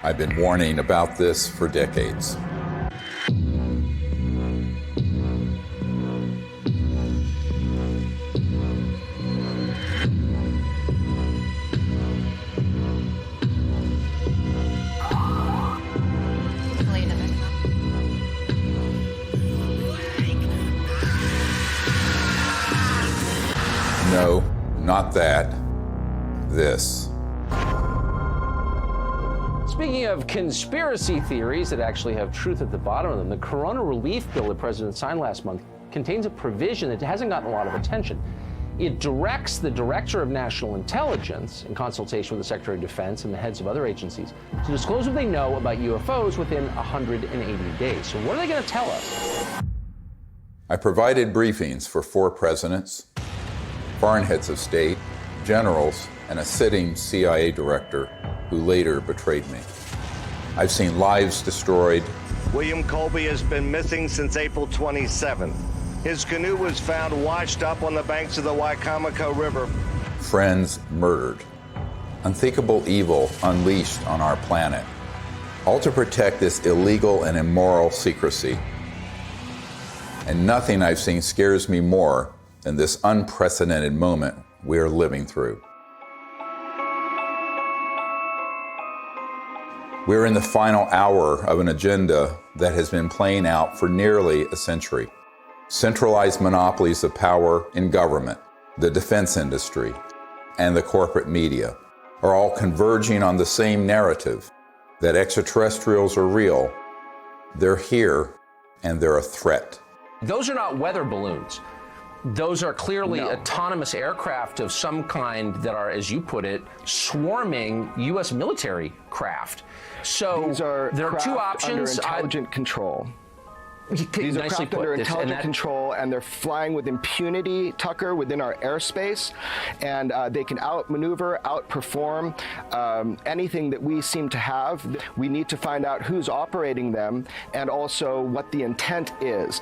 I've been warning about this for decades. No, not that. This. Speaking of conspiracy theories that actually have truth at the bottom of them, the Corona Relief Bill the president signed last month contains a provision that hasn't gotten a lot of attention. It directs the Director of National Intelligence, in consultation with the Secretary of Defense and the heads of other agencies, to disclose what they know about UFOs within 180 days. So what are they going to tell us? I provided briefings for 4 presidents, foreign heads of state, generals, and a sitting CIA director who later betrayed me. I've seen lives destroyed. William Colby has been missing since April 27th. His canoe was found washed up on the banks of the Wicomico River. Friends murdered. Unthinkable evil unleashed on our planet. All to protect this illegal and immoral secrecy. And nothing I've seen scares me more than this unprecedented moment we are living through. We're in the final hour of an agenda that has been playing out for nearly a century. Centralized monopolies of power in government, the defense industry, and the corporate media are all converging on the same narrative that extraterrestrials are real, they're here, and they're a threat. Those are not weather balloons. Those are clearly autonomous aircraft of some kind that are, as you put it, swarming U.S. military craft. So there are 2 options. Under intelligent control. These are craft under intelligent control, and they're flying with impunity, Tucker, within our airspace, and they can outmaneuver, outperform anything that we seem to have. We need to find out who's operating them and also what the intent is.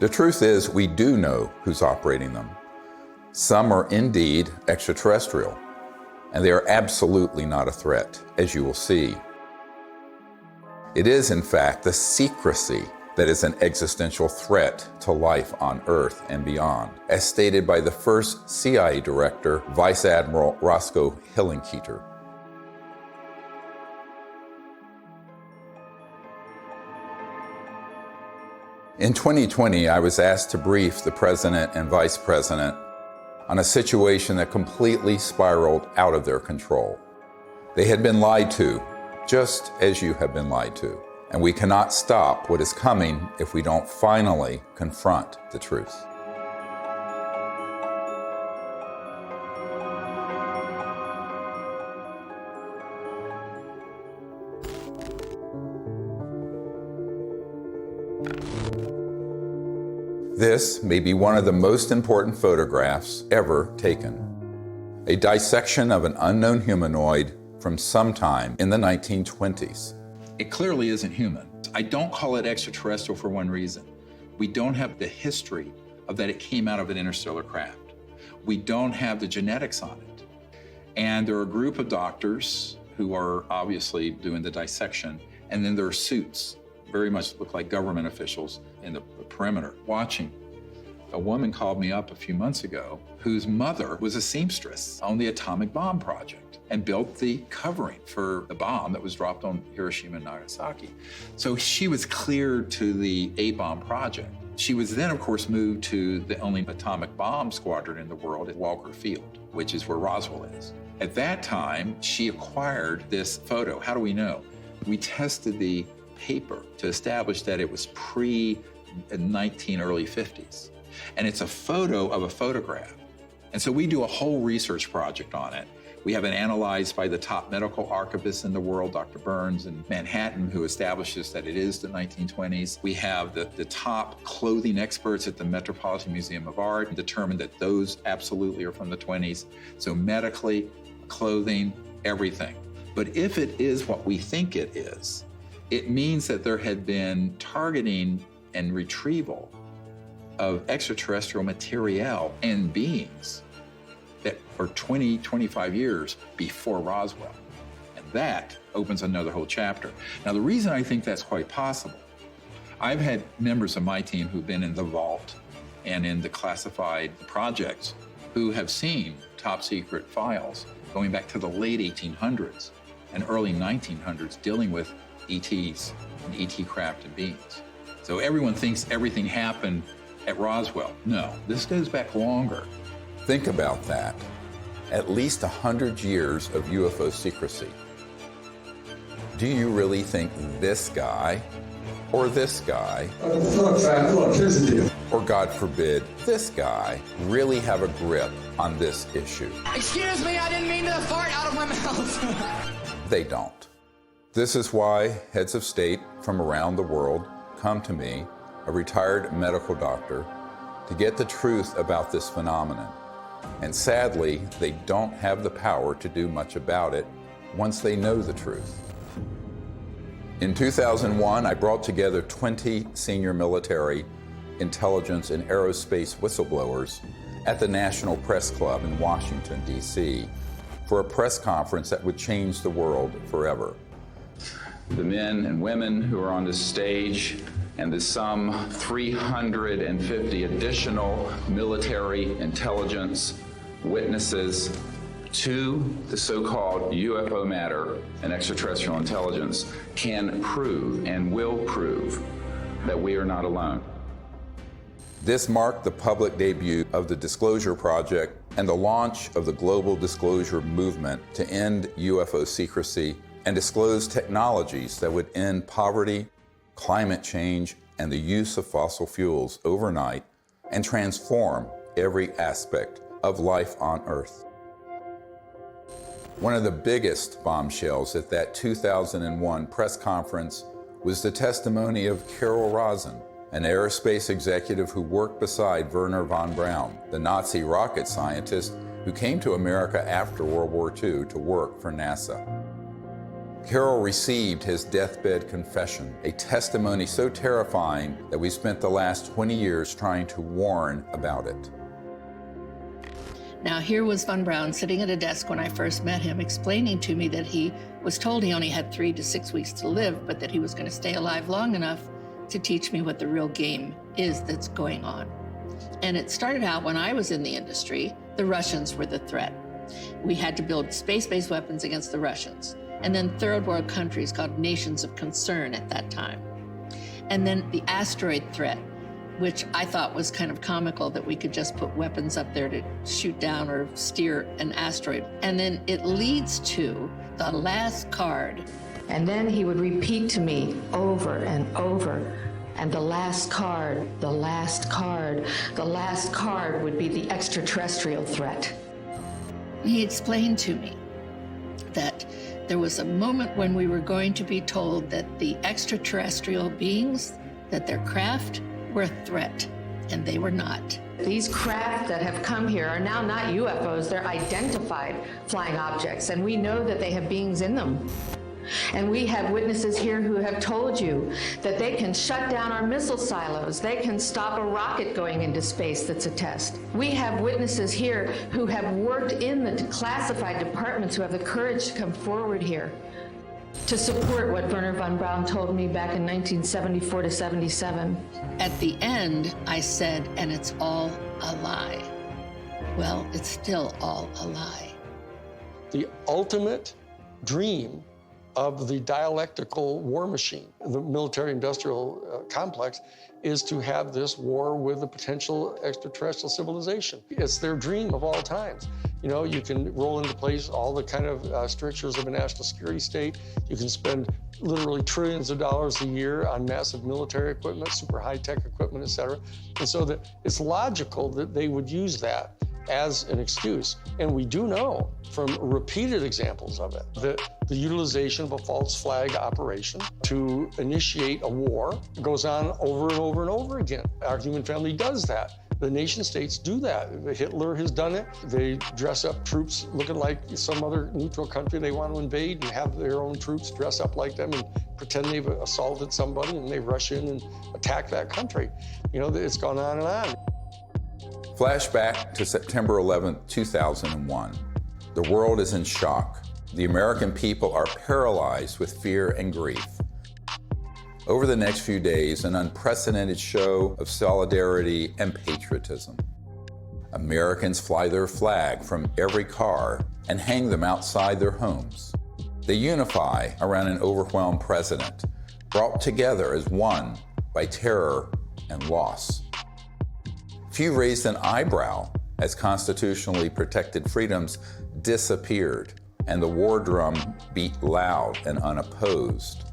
The truth is, we do know who's operating them. Some are indeed extraterrestrial, and they are absolutely not a threat, as you will see. It is, in fact, the secrecy that is an existential threat to life on Earth and beyond, as stated by the first CIA director, Vice Admiral Roscoe Hillenkoetter. In 2020, I was asked to brief the president and vice president on a situation that completely spiraled out of their control. They had been lied to, just as you have been lied to. And we cannot stop what is coming if we don't finally confront the truth. This may be one of the most important photographs ever taken. A dissection of an unknown humanoid from sometime in the 1920s. It clearly isn't human. I don't call it extraterrestrial for one reason. We don't have the history of that it came out of an interstellar craft. We don't have the genetics on it. And there are a group of doctors who are obviously doing the dissection, and then there are suits, very much look like government officials in the perimeter, watching. A woman called me up a few months ago whose mother was a seamstress on the atomic bomb project and built the covering for the bomb that was dropped on Hiroshima and Nagasaki. So she was cleared to the A-bomb project. She was then, of course, moved to the only atomic bomb squadron in the world at Walker Field, which is where Roswell is. At that time, she acquired this photo. How do we know? We tested the paper to establish that it was pre-19 early 50s. And it's a photo of a photograph. And so we do a whole research project on it. We have it analyzed by the top medical archivists in the world, Dr. Burns in Manhattan, who establishes that it is the 1920s. We have the top clothing experts at the Metropolitan Museum of Art determined that those absolutely are from the 20s. So medically, clothing, everything. But if it is what we think it is, it means that there had been targeting and retrieval of extraterrestrial material and beings that are 20, 25 years before Roswell. And that opens another whole chapter. Now, the reason I think that's quite possible, I've had members of my team who've been in the vault and in the classified projects who have seen top secret files going back to the late 1800s and early 1900s dealing with ETs and ET craft and beings. So everyone thinks everything happened at Roswell. No, this goes back longer. Think about that. At least 100 years of UFO secrecy. Do you really think this guy, or this guy, or God forbid, this guy, really have a grip on this issue? Excuse me, I didn't mean to fart out of my mouth. They don't. This is why heads of state from around the world come to me, a retired medical doctor, to get the truth about this phenomenon. And sadly, they don't have the power to do much about it once they know the truth. In 2001, I brought together 20 senior military, intelligence, and aerospace whistleblowers at the National Press Club in Washington, D.C., for a press conference that would change the world forever. The men and women who are on this stage and the some 350 additional military intelligence witnesses to the so-called UFO matter and extraterrestrial intelligence can prove and will prove that we are not alone. This marked the public debut of the Disclosure Project and the launch of the global disclosure movement to end UFO secrecy and disclose technologies that would end poverty, climate change, and the use of fossil fuels overnight and transform every aspect of life on Earth. One of the biggest bombshells at that 2001 press conference was the testimony of Carol Rosin, an aerospace executive who worked beside Wernher von Braun, the Nazi rocket scientist who came to America after World War II to work for NASA. Carol received his deathbed confession, a testimony so terrifying that we spent the last 20 years trying to warn about it. Now, here was von Braun sitting at a desk when I first met him, explaining to me that he was told he only had 3 to 6 weeks to live, but that he was going to stay alive long enough to teach me what the real game is that's going on. And it started out when I was in the industry, the Russians were the threat. We had to build space-based weapons against the Russians. And then third world countries called nations of concern at that time. And then the asteroid threat, which I thought was kind of comical that we could just put weapons up there to shoot down or steer an asteroid. And then it leads to the last card. And then he would repeat to me over and over, and the last card, the last card, the last card would be the extraterrestrial threat. He explained to me that there was a moment when we were going to be told that the extraterrestrial beings, that their craft were a threat, and they were not. These craft that have come here are now not UFOs, they're identified flying objects, and we know that they have beings in them. And we have witnesses here who have told you that they can shut down our missile silos. They can stop a rocket going into space that's a test. We have witnesses here who have worked in the classified departments who have the courage to come forward here to support what Wernher von Braun told me back in 1974 to 77. At the end, I said, and it's all a lie. Well, it's still all a lie. The ultimate dream of the dialectical war machine, the military-industrial complex, is to have this war with a potential extraterrestrial civilization. It's their dream of all times. You know, you can roll into place all the kind of strictures of a national security state. You can spend literally trillions of dollars a year on massive military equipment, super high-tech equipment, et cetera. And so that it's logical that they would use that as an excuse. And we do know from repeated examples of it that the utilization of a false flag operation to initiate a war goes on over and over and over again. Our human family does that. The nation states do that. Hitler has done it. They dress up troops looking like some other neutral country they want to invade and have their own troops dress up like them and pretend they've assaulted somebody, and they rush in and attack that country. You know, it's gone on and on. Flashback to September 11, 2001. The world is in shock. The American people are paralyzed with fear and grief. Over the next few days, an unprecedented show of solidarity and patriotism. Americans fly their flag from every car and hang them outside their homes. They unify around an overwhelmed president, brought together as one by terror and loss. Few raised an eyebrow as constitutionally protected freedoms disappeared and the war drum beat loud and unopposed.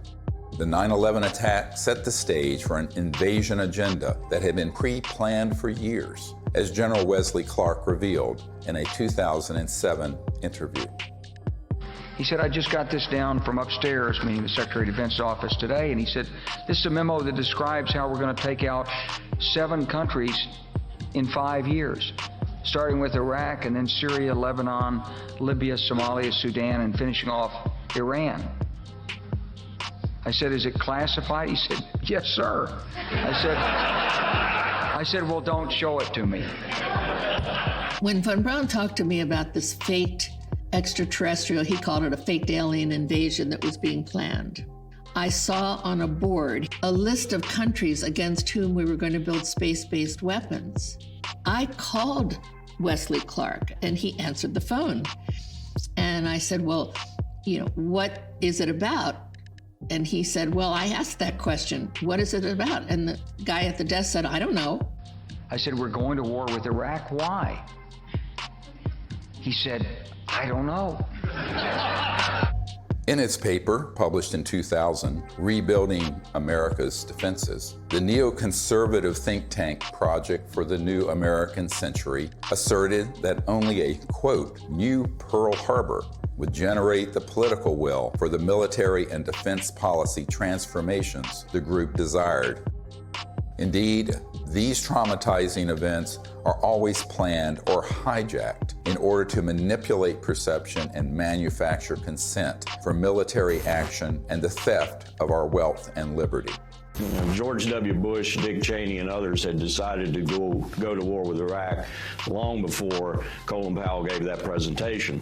The 9/11 attack set the stage for an invasion agenda that had been pre-planned for years, as General Wesley Clark revealed in a 2007 interview. He said, I just got this down from upstairs, meaning the Secretary of Defense's office today, and he said, this is a memo that describes how we're going to take out 7 countries in 5 years, starting with Iraq and then Syria, Lebanon, Libya, Somalia, Sudan, and finishing off Iran. I said, is it classified? He said, yes, sir. I said, well, don't show it to me. When Von Braun talked to me about this faked extraterrestrial, he called it a faked alien invasion that was being planned, I saw on a board a list of countries against whom we were going to build space-based weapons. I called Wesley Clark and he answered the phone. And I said, well, what is it about? And he said, well, I asked that question. What is it about? And the guy at the desk said, I don't know. I said, we're going to war with Iraq. Why? He said, I don't know. In its paper, published in 2000, Rebuilding America's Defenses, the neoconservative think tank Project for the New American Century asserted that only a, quote, new Pearl Harbor would generate the political will for the military and defense policy transformations the group desired. Indeed, these traumatizing events are always planned or hijacked in order to manipulate perception and manufacture consent for military action and the theft of our wealth and liberty. George W. Bush, Dick Cheney, and others had decided to go to war with Iraq long before Colin Powell gave that presentation.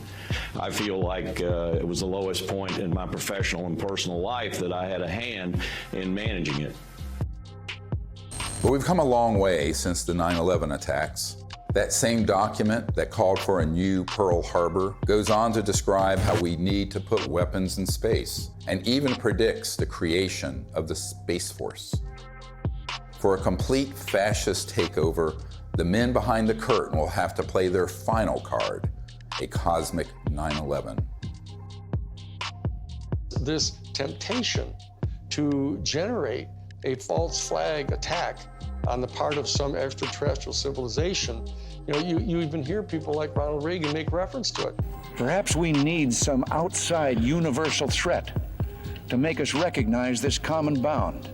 I feel like it was the lowest point in my professional and personal life that I had a hand in managing it. But we've come a long way since the 9/11 attacks. That same document that called for a new Pearl Harbor goes on to describe how we need to put weapons in space, and even predicts the creation of the Space Force. For a complete fascist takeover, the men behind the curtain will have to play their final card, a cosmic 9/11. This temptation to generate a false flag attack on the part of some extraterrestrial civilization, you even hear people like Ronald Reagan make reference to it. Perhaps we need some outside universal threat to make us recognize this common bound.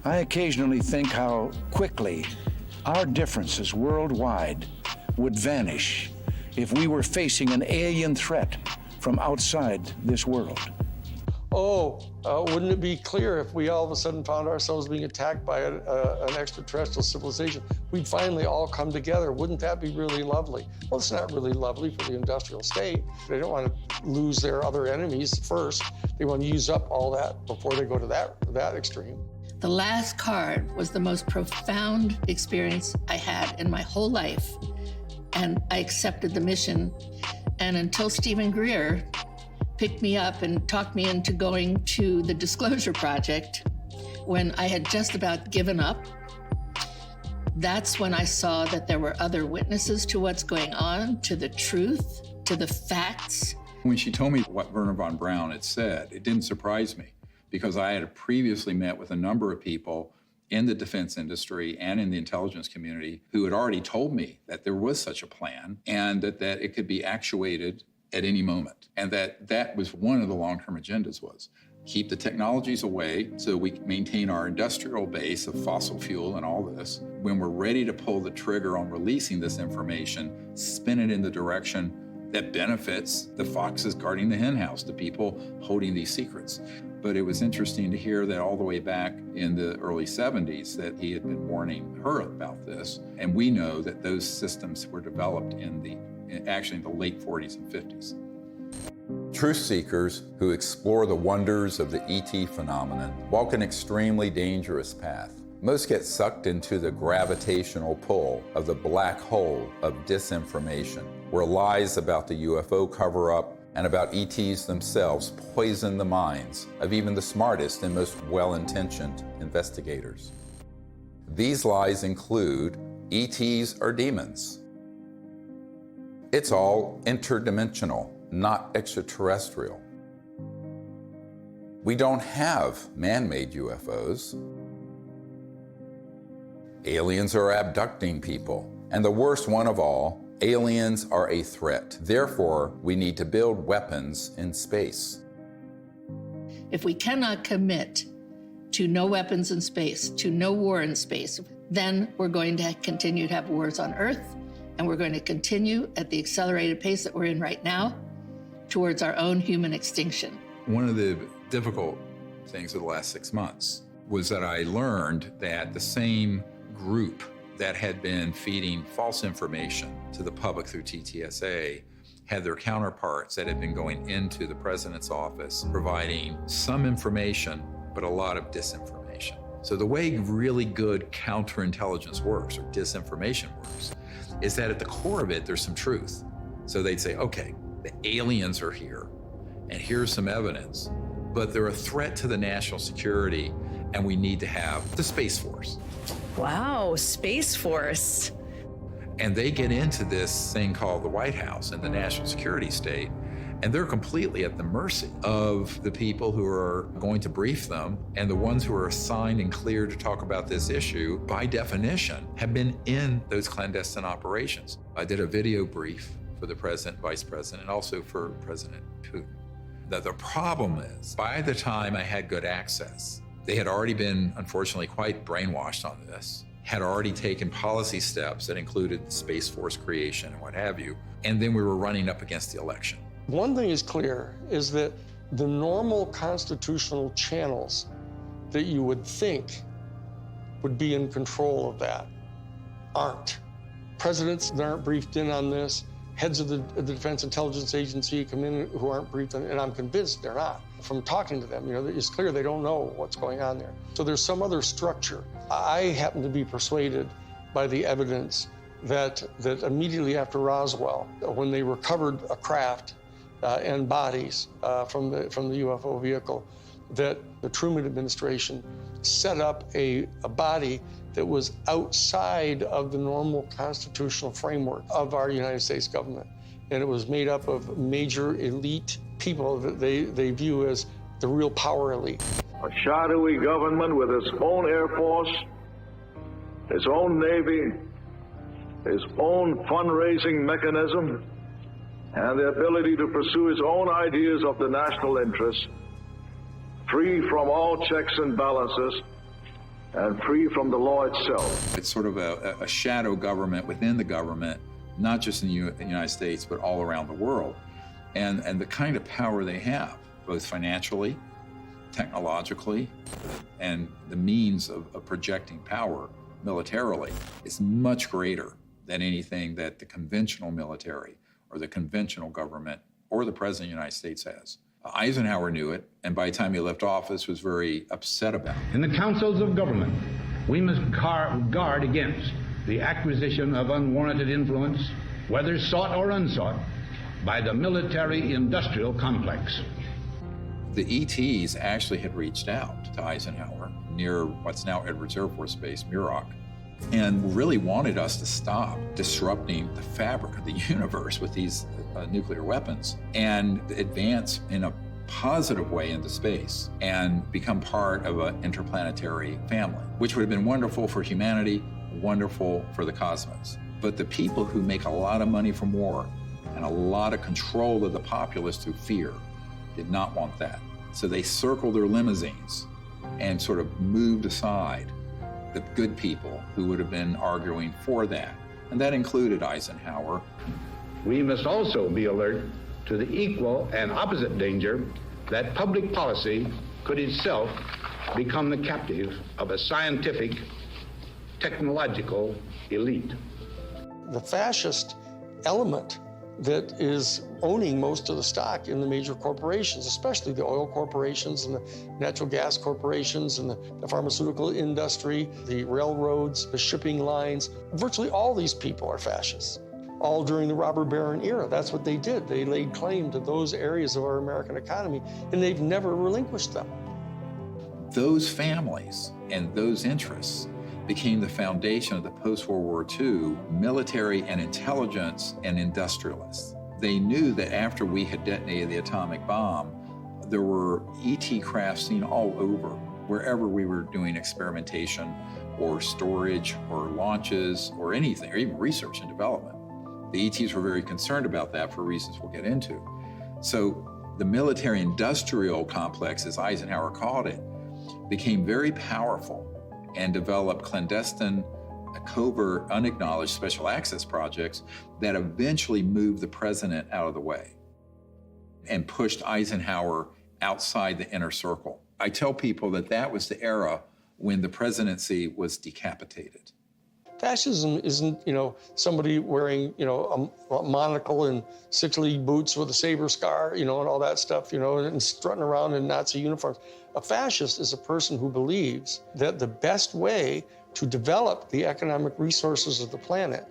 I occasionally think how quickly our differences worldwide would vanish if we were facing an alien threat from outside this world. Wouldn't it be clear if we all of a sudden found ourselves being attacked by an extraterrestrial civilization? We'd finally all come together. Wouldn't that be really lovely? Well, it's not really lovely for the industrial state. They don't want to lose their other enemies first. They want to use up all that before they go to that extreme. The last card was the most profound experience I had in my whole life. And I accepted the mission. And until Stephen Greer picked me up and talked me into going to the Disclosure Project, when I had just about given up, that's when I saw that there were other witnesses to what's going on, to the truth, to the facts. When she told me what Wernher von Braun had said, it didn't surprise me, because I had previously met with a number of people in the defense industry and in the intelligence community who had already told me that there was such a plan and that it could be actuated at any moment. And that was one of the long-term agendas, was keep the technologies away so we can maintain our industrial base of fossil fuel and all this. When we're ready to pull the trigger on releasing this information, spin it in the direction that benefits the foxes guarding the henhouse, the people holding these secrets. But it was interesting to hear that all the way back in the early 70s that he had been warning her about this. And we know that those systems were developed in the late 40s and 50s. Truth seekers who explore the wonders of the ET phenomenon walk an extremely dangerous path. Most get sucked into the gravitational pull of the black hole of disinformation, where lies about the UFO cover-up and about ETs themselves poison the minds of even the smartest and most well-intentioned investigators. These lies include ETs are demons. It's all interdimensional, not extraterrestrial. We don't have man-made UFOs. Aliens are abducting people. And the worst one of all, aliens are a threat. Therefore, we need to build weapons in space. If we cannot commit to no weapons in space, to no war in space, then we're going to continue to have wars on Earth, and we're going to continue at the accelerated pace that we're in right now towards our own human extinction. One of the difficult things of the last 6 months was that I learned that the same group that had been feeding false information to the public through TTSA had their counterparts that had been going into the president's office providing some information, but a lot of disinformation. So the way really good counterintelligence works, or disinformation works, is that at the core of it, there's some truth. So they'd say, okay, the aliens are here, and here's some evidence, but they're a threat to the national security, and we need to have the Space Force. Wow, Space Force. And they get into this thing called the White House and the national security state, and they're completely at the mercy of the people who are going to brief them, and the ones who are assigned and cleared to talk about this issue, by definition, have been in those clandestine operations. I did a video brief for the president, vice president, and also for President Putin. That the problem is, by the time I had good access, they had already been, unfortunately, quite brainwashed on this, had already taken policy steps that included the Space Force creation and what have you, and then we were running up against the election. One thing is clear, is that the normal constitutional channels that you would think would be in control of that aren't. Presidents aren't briefed in on this. Heads of the Defense Intelligence Agency come in who aren't briefed, and I'm convinced they're not. From talking to them, it's clear they don't know what's going on there. So there's some other structure. I happen to be persuaded by the evidence that immediately after Roswell, when they recovered a craft and bodies from the UFO vehicle, that the Truman administration set up a body that was outside of the normal constitutional framework of our United States government. And it was made up of major elite people that they view as the real power elite. A shadowy government with its own Air Force, its own Navy, its own fundraising mechanism, and the ability to pursue its own ideas of the national interest, free from all checks and balances, and free from the law itself. It's sort of a shadow government within the government, not just in the United States, but all around the world. And the kind of power they have, both financially, technologically, and the means of projecting power militarily, is much greater than anything that the conventional military or the conventional government or the President of the United States has. Eisenhower knew it, and by the time he left office was very upset about it. In the councils of government, we must guard against the acquisition of unwarranted influence, whether sought or unsought, by the military-industrial complex. The ETs actually had reached out to Eisenhower near what's now Edwards Air Force Base, Muroc, and really wanted us to stop disrupting the fabric of the universe with these nuclear weapons and advance in a positive way into space and become part of an interplanetary family, which would have been wonderful for humanity, wonderful for the cosmos. But the people who make a lot of money from war and a lot of control of the populace through fear did not want that. So they circled their limousines and sort of moved aside the good people who would have been arguing for that. And that included Eisenhower. We must also be alert to the equal and opposite danger that public policy could itself become the captive of a scientific, technological elite. The fascist element that is owning most of the stock in the major corporations, especially the oil corporations and the natural gas corporations and the pharmaceutical industry, the railroads, the shipping lines. Virtually all these people are fascists, all during the robber baron era. That's what they did. They laid claim to those areas of our American economy, and they've never relinquished them. Those families and those interests became the foundation of the post-World War II military and intelligence and industrialists. They knew that after we had detonated the atomic bomb, there were ET craft seen all over, wherever we were doing experimentation or storage or launches or anything, or even research and development. The ETs were very concerned about that for reasons we'll get into. So the military-industrial complex, as Eisenhower called it, became very powerful and developed clandestine, covert, unacknowledged special access projects that eventually moved the president out of the way and pushed Eisenhower outside the inner circle. I tell people that that was the era when the presidency was decapitated. Fascism isn't, somebody wearing, a monocle and six-league boots with a saber scar, and all that stuff, and strutting around in Nazi uniforms. A fascist is a person who believes that the best way to develop the economic resources of the planet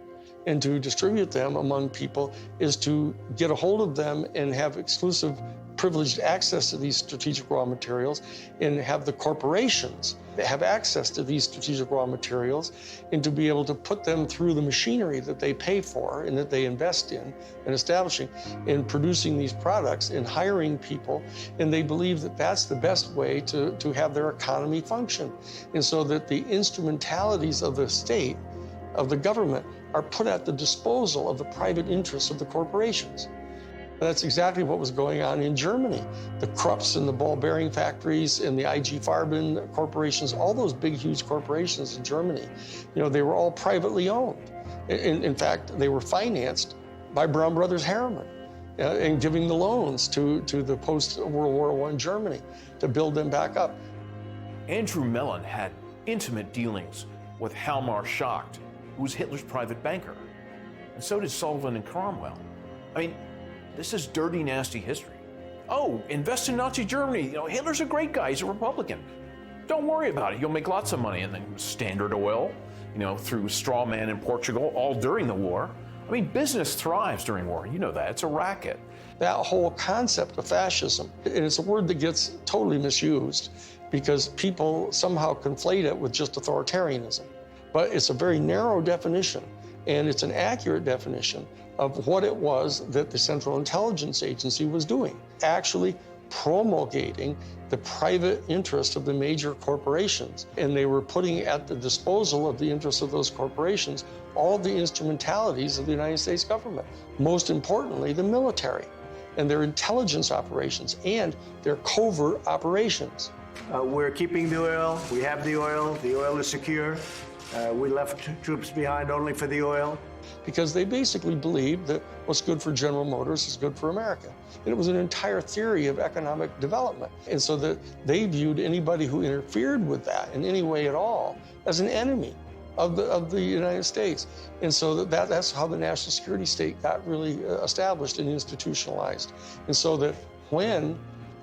and to distribute them among people is to get a hold of them and have exclusive privileged access to these strategic raw materials and have the corporations that have access to these strategic raw materials and to be able to put them through the machinery that they pay for and that they invest in and establishing and producing these products and hiring people. And they believe that that's the best way to have their economy function. And so that the instrumentalities of the state, of the government, are put at the disposal of the private interests of the corporations. That's exactly what was going on in Germany. The Krupps and the ball bearing factories and the IG Farben corporations, all those big, huge corporations in Germany, they were all privately owned. In fact, they were financed by Brown Brothers Harriman and giving the loans to the post-World War I Germany to build them back up. Andrew Mellon had intimate dealings with Hjalmar Schacht, who was Hitler's private banker. And so did Sullivan and Cromwell. I mean, this is dirty, nasty history. Oh, invest in Nazi Germany. Hitler's a great guy. He's a Republican. Don't worry about it. You'll make lots of money. And then Standard Oil, through straw man in Portugal, all during the war. I mean, business thrives during war. You know that. It's a racket. That whole concept of fascism, and it's a word that gets totally misused because people somehow conflate it with just authoritarianism. But it's a very narrow definition, and it's an accurate definition of what it was that the Central Intelligence Agency was doing, actually promulgating the private interest of the major corporations. And they were putting at the disposal of the interests of those corporations all the instrumentalities of the United States government, most importantly, the military and their intelligence operations and their covert operations. We're keeping the oil. We have the oil. The oil is secure. We left troops behind only for the oil. Because they basically believed that what's good for General Motors is good for America. And it was an entire theory of economic development. And so that they viewed anybody who interfered with that in any way at all as an enemy of the United States. And so that's how the national security state got really established and institutionalized. And so that when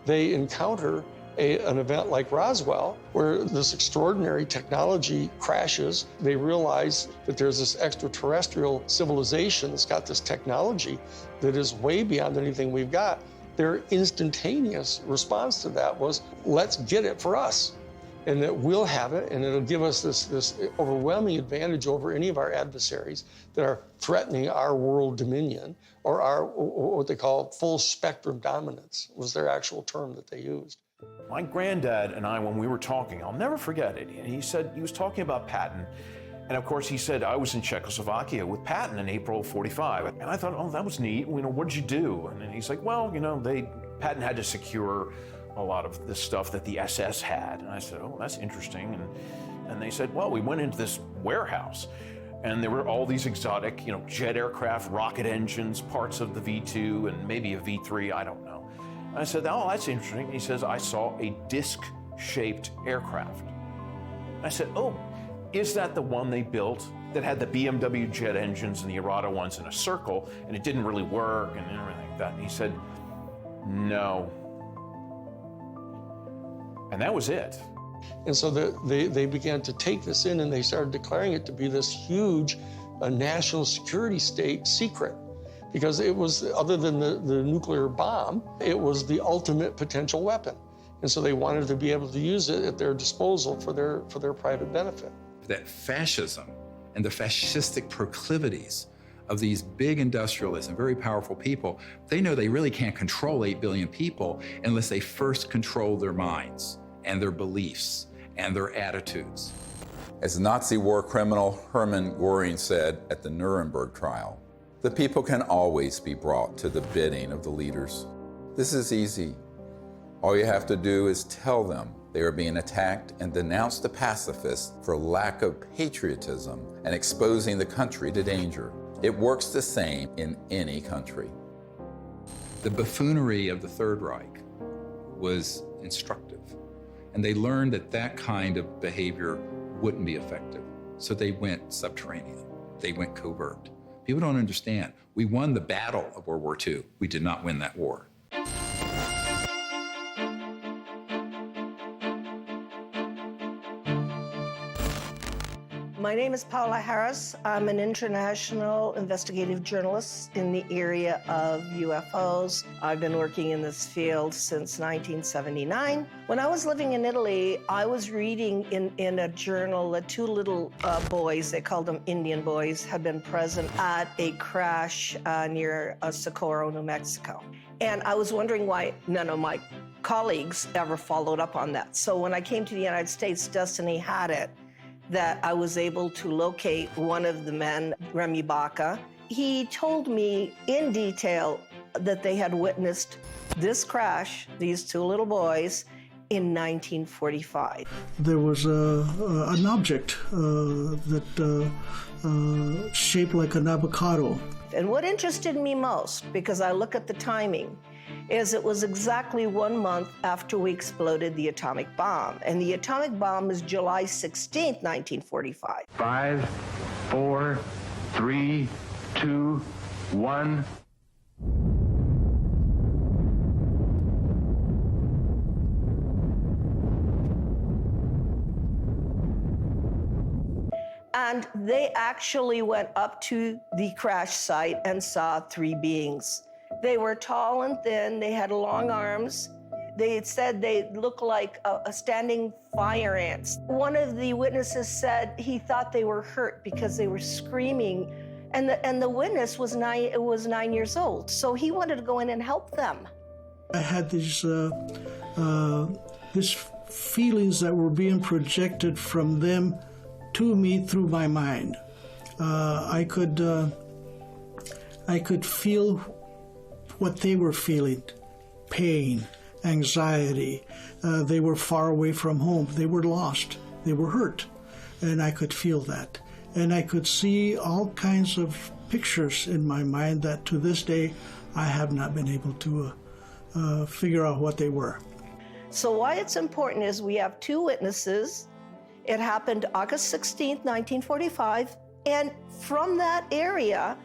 they encounter an event like Roswell, where this extraordinary technology crashes, they realize that there's this extraterrestrial civilization that's got this technology that is way beyond anything we've got. Their instantaneous response to that was, let's get it for us. And that we'll have it, and it'll give us this overwhelming advantage over any of our adversaries that are threatening our world dominion, or our, what they call full spectrum dominance, was their actual term that they used. My granddad and I, when we were talking, I'll never forget it. And he said, he was talking about Patton. And of course, he said, I was in Czechoslovakia with Patton in April of '45. And I thought, oh, that was neat. What did you do? And then he's like, well, Patton had to secure a lot of the stuff that the SS had. And I said, oh, that's interesting. And they said, well, we went into this warehouse and there were all these exotic, jet aircraft, rocket engines, parts of the V2 and maybe a V3, I don't know. And I said, oh, that's interesting. He says, I saw a disc-shaped aircraft. I said, oh, is that the one they built that had the BMW jet engines and the Arada ones in a circle, and it didn't really work and everything like that? And he said, no. And that was it. And so they began to take this in, and they started declaring it to be this huge national security state secret, because it was, other than the nuclear bomb, it was the ultimate potential weapon. And so they wanted to be able to use it at their disposal for their private benefit. That fascism and the fascistic proclivities of these big industrialists and very powerful people, they know they really can't control 8 billion people unless they first control their minds and their beliefs and their attitudes. As Nazi war criminal Hermann Göring said at the Nuremberg trial, the people can always be brought to the bidding of the leaders. This is easy. All you have to do is tell them they are being attacked and denounce the pacifists for lack of patriotism and exposing the country to danger. It works the same in any country. The buffoonery of the Third Reich was instructive, and they learned that that kind of behavior wouldn't be effective. So they went subterranean. They went covert. People don't understand. We won the battle of World War II. We did not win that war. My name is Paula Harris. I'm an international investigative journalist in the area of UFOs. I've been working in this field since 1979. When I was living in Italy, I was reading in a journal that two little boys, they called them Indian boys, had been present at a crash near Socorro, New Mexico. And I was wondering why none of my colleagues ever followed up on that. So when I came to the United States, Destiny had it, that I was able to locate one of the men, Remy Baca. He told me in detail that they had witnessed this crash, these two little boys, in 1945. There was an object that shaped like an avocado. And what interested me most, because I look at the timing, is it was exactly 1 month after we exploded the atomic bomb. And the atomic bomb is July 16th, 1945. 5, 4, 3, 2, 1. And they actually went up to the crash site and saw 3 beings. They were tall and thin, they had long arms. They had said they looked like a standing fire ants. One of the witnesses said he thought they were hurt because they were screaming, and the witness was 9 years old, so he wanted to go in and help them. I had these feelings that were being projected from them to me through my mind. I could feel what they were feeling, pain, anxiety. They were far away from home. They were lost. They were hurt. And I could feel that. And I could see all kinds of pictures in my mind that to this day I have not been able to figure out what they were. So why it's important is we have 2 witnesses. It happened August 16th, 1945. And from that area,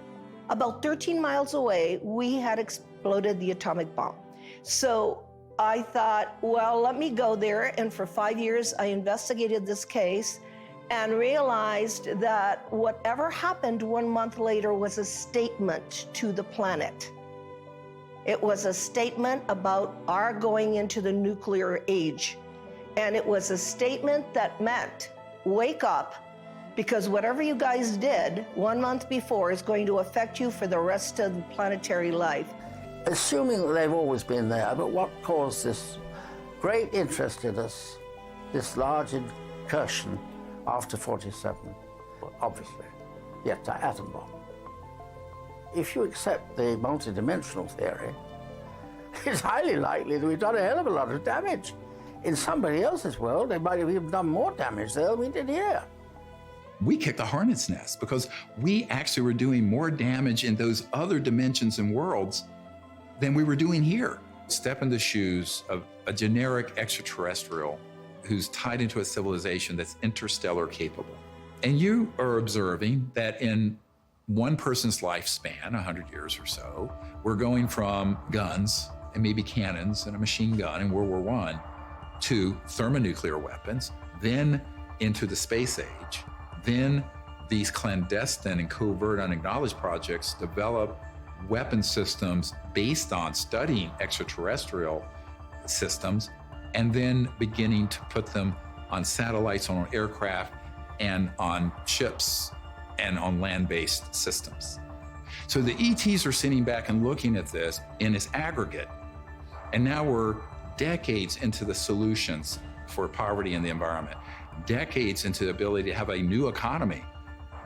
about 13 miles away, we had exploded the atomic bomb. So I thought, well, let me go there. And for 5 years, I investigated this case and realized that whatever happened 1 month later was a statement to the planet. It was a statement about our going into the nuclear age. And it was a statement that meant, wake up, because whatever you guys did 1 month before is going to affect you for the rest of the planetary life. Assuming that they've always been there, but what caused this great interest in us, this large incursion after 47? Obviously, the atom bomb. If you accept the multidimensional theory, it's highly likely that we've done a hell of a lot of damage. In somebody else's world, they might have even done more damage there than we did here. We kicked the hornet's nest because we actually were doing more damage in those other dimensions and worlds than we were doing here. Step in the shoes of a generic extraterrestrial who's tied into a civilization that's interstellar capable. And you are observing that in one person's lifespan, 100 years or so, we're going from guns and maybe cannons and a machine gun in World War I to thermonuclear weapons, then into the space age. Then these clandestine and covert unacknowledged projects develop weapon systems based on studying extraterrestrial systems and then beginning to put them on satellites, on aircraft, and on ships and on land-based systems. So the ETs are sitting back and looking at this in its aggregate. And now we're decades into the solutions for poverty in the environment, decades into the ability to have a new economy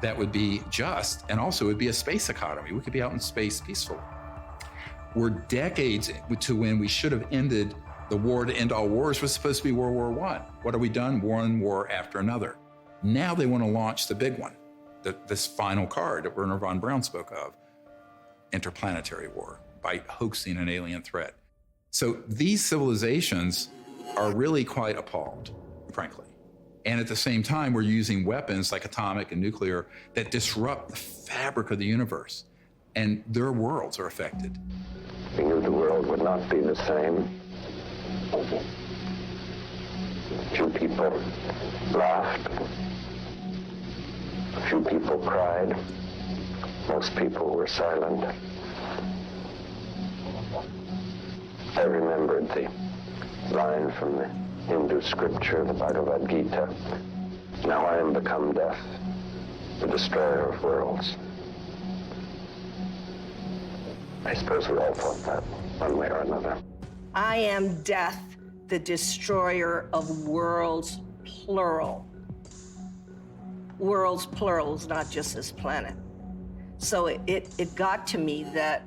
that would be just, and also would be a space economy. We could be out in space peacefully. We're decades to when we should have ended the war to end all wars was supposed to be World War I. What have we done? One war after another. Now they want to launch the big one, this final card that Wernher von Braun spoke of, interplanetary war, by hoaxing an alien threat. So these civilizations are really quite appalled, frankly. And at the same time, we're using weapons like atomic and nuclear that disrupt the fabric of the universe, and their worlds are affected. We knew the world would not be the same. Few people laughed. Few people cried. Most people were silent. I remembered the line from the Hindu scripture, the Bhagavad Gita. Now I am become death, the destroyer of worlds. I suppose we all thought that one way or another. I am death, the destroyer of worlds, plural. Worlds, plural, is not just this planet. So it got to me that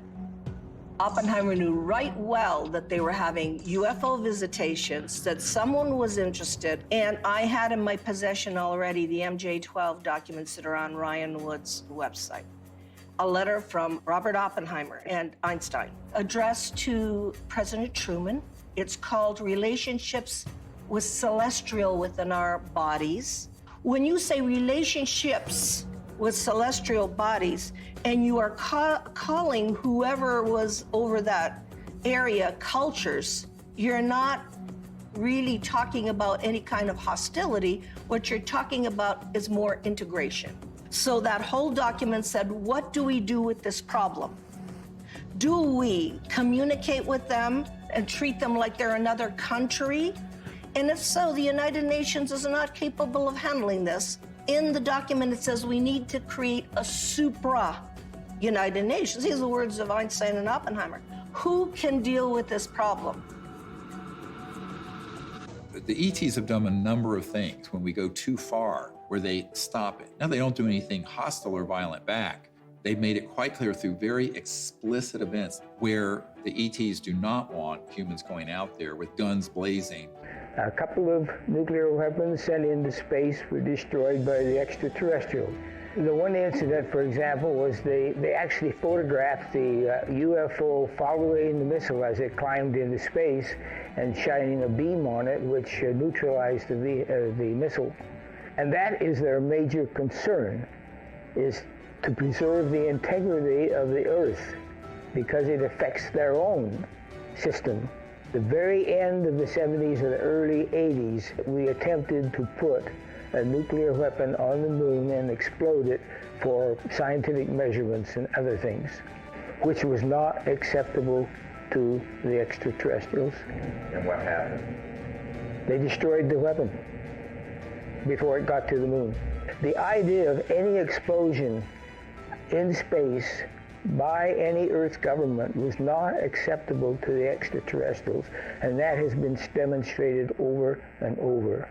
Oppenheimer knew right well that they were having UFO visitations, that someone was interested, and I had in my possession already the MJ-12 documents that are on Ryan Wood's website. A letter from Robert Oppenheimer and Einstein addressed to President Truman. It's called Relationships with Celestial Within Our Bodies. When you say relationships with celestial bodies, and you are calling whoever was over that area cultures, you're not really talking about any kind of hostility. What you're talking about is more integration. So that whole document said, what do we do with this problem? Do we communicate with them and treat them like they're another country? And if so, the United Nations is not capable of handling this. In the document, it says we need to create a supra-United Nations. These are the words of Einstein and Oppenheimer. Who can deal with this problem? The ETs have done a number of things when we go too far, where they stop it. Now, they don't do anything hostile or violent back. They've made it quite clear through very explicit events where the ETs do not want humans going out there with guns blazing. A couple of nuclear weapons sent into space were destroyed by the extraterrestrials. The one incident, for example, was they actually photographed the UFO following the missile as it climbed into space and shining a beam on it, which neutralized the missile. And that is their major concern, is to preserve the integrity of the Earth, because it affects their own system. The very end of the 70s or the early 80s, we attempted to put a nuclear weapon on the moon and explode it for scientific measurements and other things, which was not acceptable to the extraterrestrials. And what happened? They destroyed the weapon before it got to the moon. The idea of any explosion in space by any Earth government was not acceptable to the extraterrestrials, and that has been demonstrated over and over.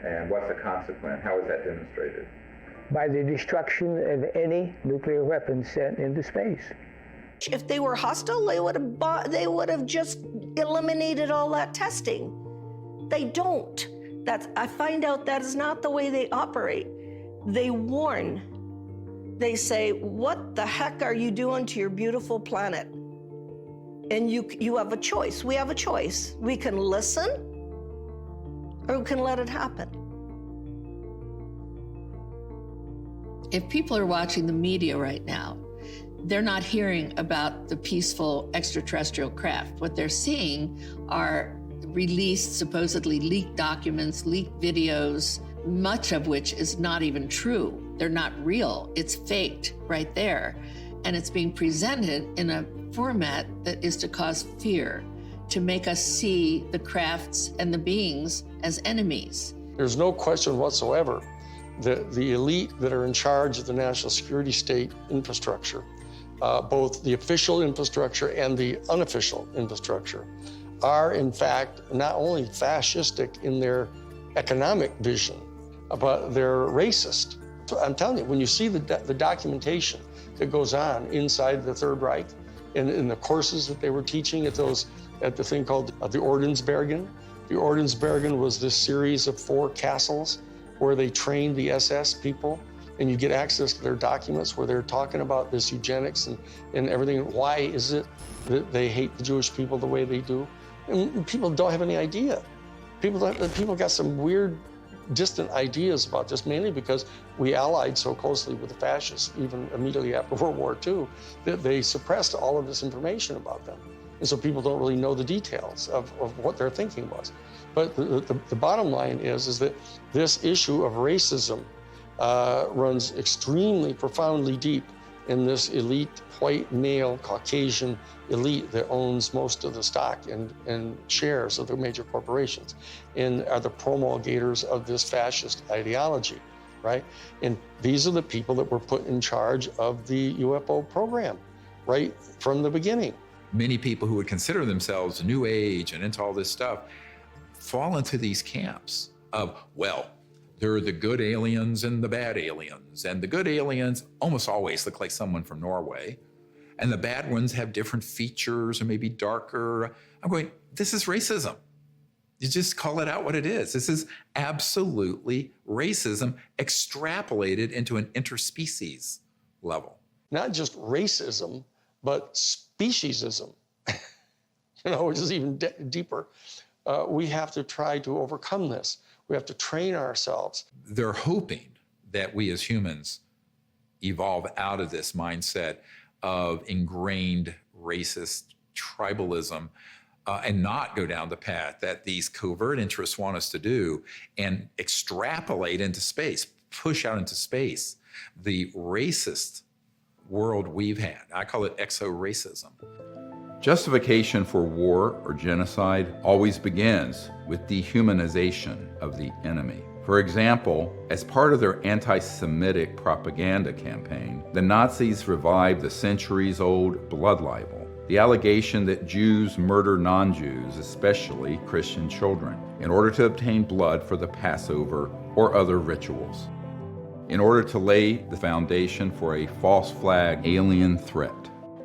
And what's the consequence? How is that demonstrated? By the destruction of any nuclear weapons sent into space. If they were hostile, they would have just eliminated all that testing. They don't. I find out that is not the way they operate. They warn. They say, what the heck are you doing to your beautiful planet? And you have a choice. We have a choice. We can listen, or we can let it happen. If people are watching the media right now, they're not hearing about the peaceful extraterrestrial craft. What they're seeing are released, supposedly leaked documents, leaked videos, much of which is not even true. They're not real. It's faked right there. And it's being presented in a format that is to cause fear, to make us see the crafts and the beings as enemies. There's no question whatsoever that the elite that are in charge of the national security state infrastructure, both the official infrastructure and the unofficial infrastructure, are in fact not only fascistic in their economic vision, but they're racist. So I'm telling you, when you see the documentation that goes on inside the Third Reich, in the courses that they were teaching at the thing called the Ordensbergen. The Ordensbergen was this series of 4 castles where they trained the SS people, and you get access to their documents where they're talking about this eugenics and everything. Why is it that they hate the Jewish people the way they do? And people don't have any idea. People got some weird, distant ideas about this, mainly because we allied so closely with the fascists, even immediately after World War II, that they suppressed all of this information about them. And so people don't really know the details of what their thinking was. But the bottom line is that this issue of racism runs extremely profoundly deep in this elite, white, male, Caucasian elite that owns most of the stock and shares of the major corporations and are the promulgators of this fascist ideology, right? And these are the people that were put in charge of the UFO program right from the beginning. Many people who would consider themselves New Age and into all this stuff fall into these camps of, well, there are the good aliens and the bad aliens. And the good aliens almost always look like someone from Norway. And the bad ones have different features or maybe darker. I'm going, this is racism. You just call it out what it is. This is absolutely racism extrapolated into an interspecies level. Not just racism, but speciesism, which is even deeper. We have to try to overcome this. We have to train ourselves. They're hoping that we as humans evolve out of this mindset of ingrained racist tribalism and not go down the path that these covert interests want us to do and extrapolate into space, push out into space the racist world we've had. I call it exo-racism. Justification for war or genocide always begins with dehumanization of the enemy. For example, as part of their anti-Semitic propaganda campaign, the Nazis revived the centuries-old blood libel, the allegation that Jews murder non-Jews, especially Christian children, in order to obtain blood for the Passover or other rituals, in order to lay the foundation for a false flag alien threat.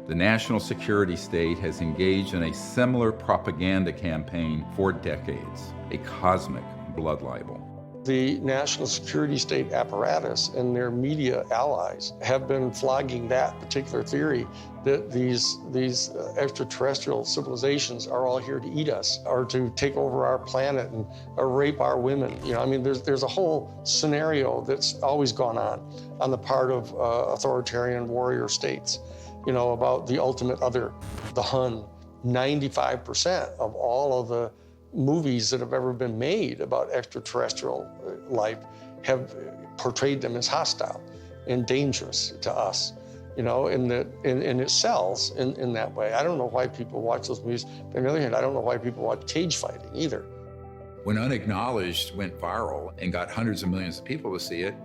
The national security state has engaged in a similar propaganda campaign for decades, a cosmic blood libel. The national security state apparatus and their media allies have been flogging that particular theory that these extraterrestrial civilizations are all here to eat us or to take over our planet and rape our women. There's a whole scenario that's always gone on the part of authoritarian warrior states, about the ultimate other, the Hun. 95% of all of the movies that have ever been made about extraterrestrial life have portrayed them as hostile and dangerous to us, and it sells in that way. I don't know why people watch those movies. But on the other hand, I don't know why people watch cage fighting either. When Unacknowledged went viral and got hundreds of millions of people to see it,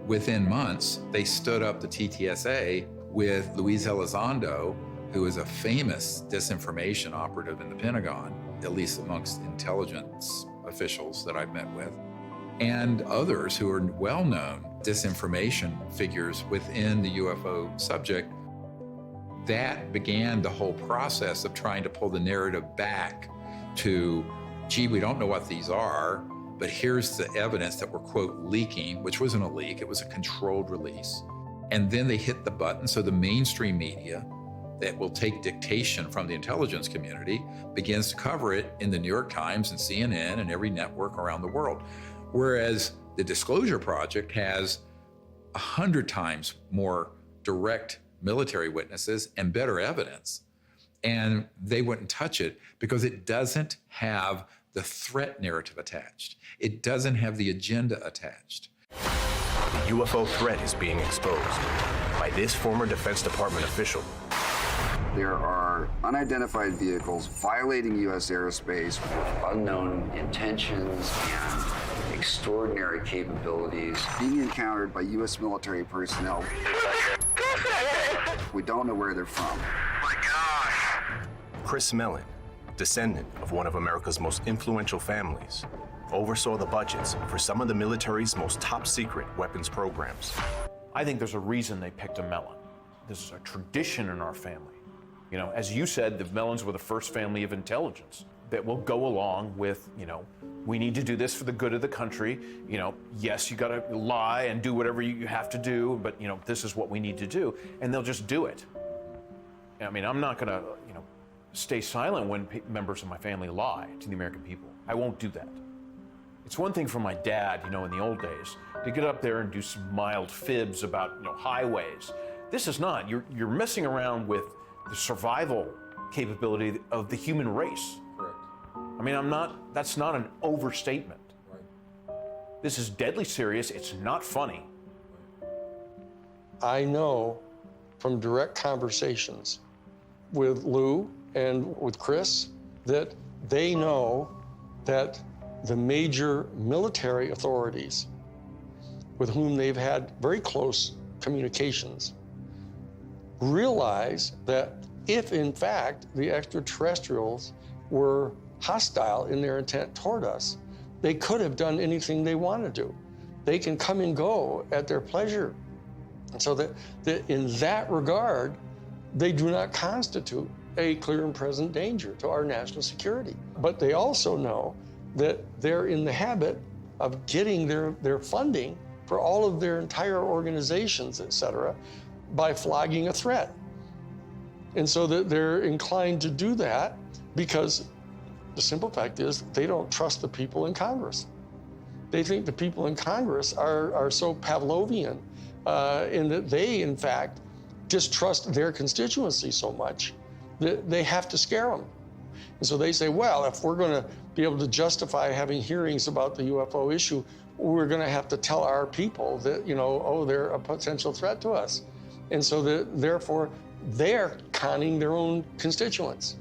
within months, they stood up the TTSA with Luis Elizondo, who is a famous disinformation operative in the Pentagon, at least amongst intelligence officials that I've met with, and others who are well-known disinformation figures within the UFO subject. That began the whole process of trying to pull the narrative back to, gee, we don't know what these are, but here's the evidence that we're, quote, leaking, which wasn't a leak, it was a controlled release. And then they hit the button, so the mainstream media that will take dictation from the intelligence community begins to cover it in the New York Times and CNN and every network around the world. Whereas the Disclosure Project has 100 times more direct military witnesses and better evidence. And they wouldn't touch it because it doesn't have the threat narrative attached. It doesn't have the agenda attached. The UFO threat is being exposed by this former Defense Department official. There are unidentified vehicles violating U.S. airspace with unknown intentions and extraordinary capabilities being encountered by U.S. military personnel. We don't know where they're from. Chris Mellon, descendant of one of America's most influential families, oversaw the budgets for some of the military's most top-secret weapons programs. I think there's a reason they picked a Mellon. This is a tradition in our family. You know, as you said, the Mellons were the first family of intelligence that will go along with, you know, we need to do this for the good of the country. You know, yes, you gotta lie and do whatever you have to do, but, you know, this is what we need to do. And they'll just do it. I mean, I'm not gonna, you know, stay silent when members of my family lie to the American people. I won't do that. It's one thing for my dad, you know, in the old days, to get up there and do some mild fibs about, you know, highways. This is not. You're messing around with the survival capability of the human race. Correct. I mean, that's not an overstatement. Right. This is deadly serious. It's not funny. I know from direct conversations with Lou and with Chris that they know that the major military authorities with whom they've had very close communications realize that if, in fact, the extraterrestrials were hostile in their intent toward us, they could have done anything they want to do. They can come and go at their pleasure. And so that in that regard, they do not constitute a clear and present danger to our national security. But they also know that they're in the habit of getting their funding for all of their entire organizations, et cetera, by flogging a threat. And so that they're inclined to do that because the simple fact is they don't trust the people in Congress. They think the people in Congress are so Pavlovian in that they, in fact, distrust their constituency so much that they have to scare them. And so they say, well, if we're going to be able to justify having hearings about the UFO issue, we're going to have to tell our people that, you know, oh, they're a potential threat to us. And so therefore, they're conning their own constituents.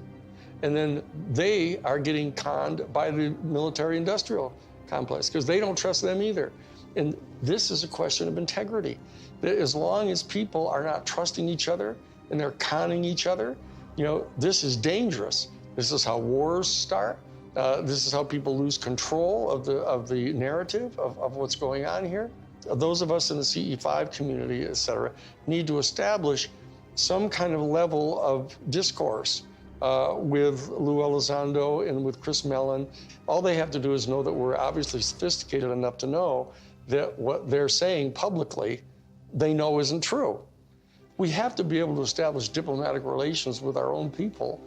And then they are getting conned by the military-industrial complex because they don't trust them either. And this is a question of integrity. That as long as people are not trusting each other and they're conning each other, you know, this is dangerous. This is how wars start. This is how people lose control of the narrative of what's going on here. Those of us in the CE5 community, et cetera, need to establish some kind of level of discourse with Lou Elizondo and with Chris Mellon. All they have to do is know that we're obviously sophisticated enough to know that what they're saying publicly, they know isn't true. We have to be able to establish diplomatic relations with our own people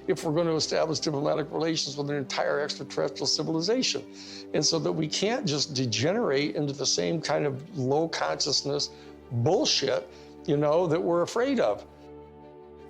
if we're going to establish diplomatic relations with an entire extraterrestrial civilization. And so that we can't just degenerate into the same kind of low consciousness bullshit, you know, that we're afraid of.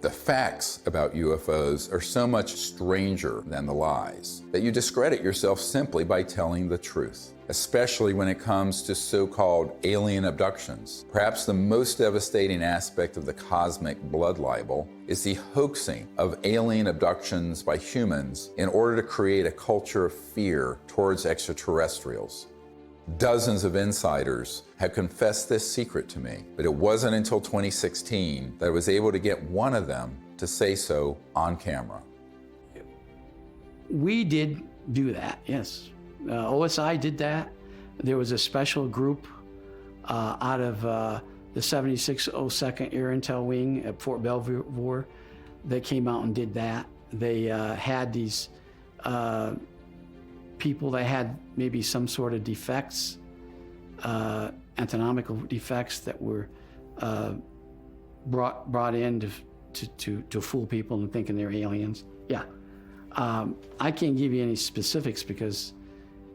The facts about UFOs are so much stranger than the lies that you discredit yourself simply by telling the truth, especially when it comes to so-called alien abductions. Perhaps the most devastating aspect of the cosmic blood libel is the hoaxing of alien abductions by humans in order to create a culture of fear towards extraterrestrials. Dozens of insiders have confessed this secret to me, but it wasn't until 2016 that I was able to get one of them to say so on camera. We did do that, yes. OSI did that. There was a special group out of the 7602nd Air Intel Wing at Fort Belvoir that came out and did that. They had these people that had maybe some sort of defects, anatomical defects that were brought in to fool people into thinking they're aliens. Yeah, I can't give you any specifics because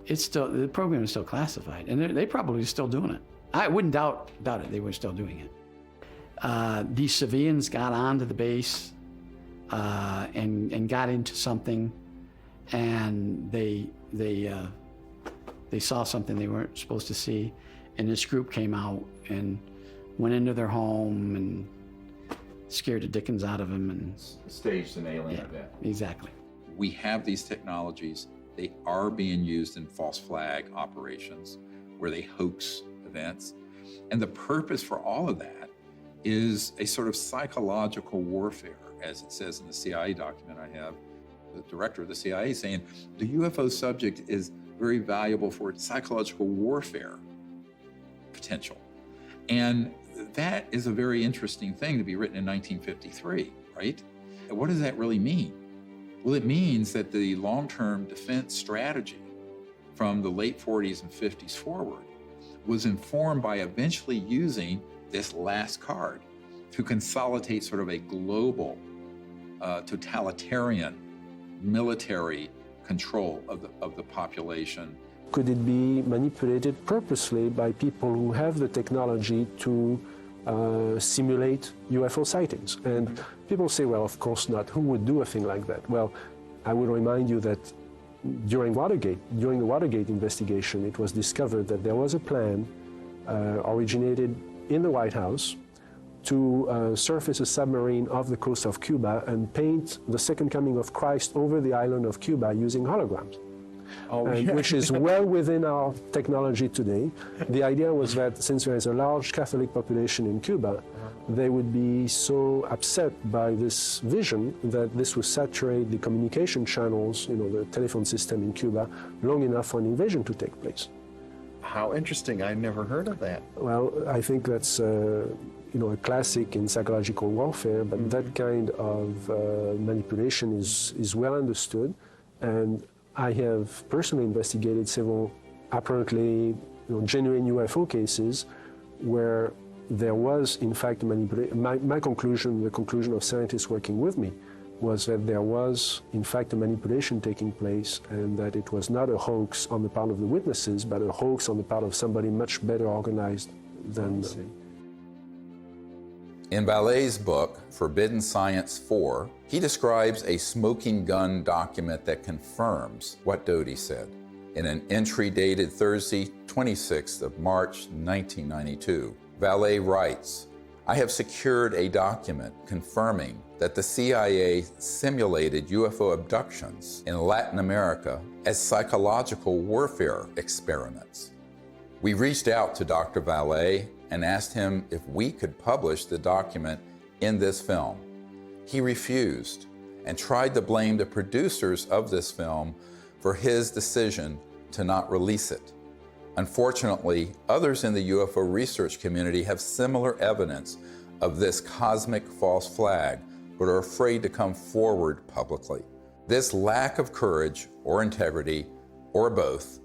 it's still, the program is still classified, and they're probably still doing it. I wouldn't doubt it. They were still doing it. These civilians got onto the base and got into something, and they saw something they weren't supposed to see, and this group came out and went into their home and scared the dickens out of them and staged an alien event. Exactly. We have these technologies. They are being used in false flag operations where they hoax events. And the purpose for all of that is a sort of psychological warfare, as it says in the CIA document I have. The director of the CIA saying the UFO subject is very valuable for its psychological warfare potential. And that is a very interesting thing to be written in 1953, right? And what does that really mean? Well, it means that the long-term defense strategy from the late 40s and 50s forward was informed by eventually using this last card to consolidate sort of a global, totalitarian military control of the population. Could it be manipulated purposely by people who have the technology to simulate UFO sightings? And people say, well, of course not. Who would do a thing like that? Well, I would remind you that during the Watergate investigation, it was discovered that there was a plan originated in the White House to surface a submarine off the coast of Cuba and paint the second coming of Christ over the island of Cuba using holograms. Which is well within our technology today. The idea was that since there is a large Catholic population in Cuba, they would be so upset by this vision that this would saturate the communication channels, the telephone system in Cuba, long enough for an invasion to take place. How interesting. I never heard of that. Well, I think that's a classic in psychological warfare, but that kind of manipulation is well understood. And I have personally investigated several apparently genuine UFO cases where there was, in fact, manipulation. My conclusion, the conclusion of scientists working with me, was that there was, in fact, a manipulation taking place, and that it was not a hoax on the part of the witnesses, but a hoax on the part of somebody much better organized than them. In Vallee's book, Forbidden Science 4, he describes a smoking gun document that confirms what Doty said. In an entry dated Thursday, 26th of March, 1992, Vallee writes, "I have secured a document confirming that the CIA simulated UFO abductions in Latin America as psychological warfare experiments. We reached out to Dr. Vallee and asked him if we could publish the document in this film. He refused and tried to blame the producers of this film for his decision to not release it. Unfortunately, others in the UFO research community have similar evidence of this cosmic false flag, but are afraid to come forward publicly. This lack of courage or integrity, or both,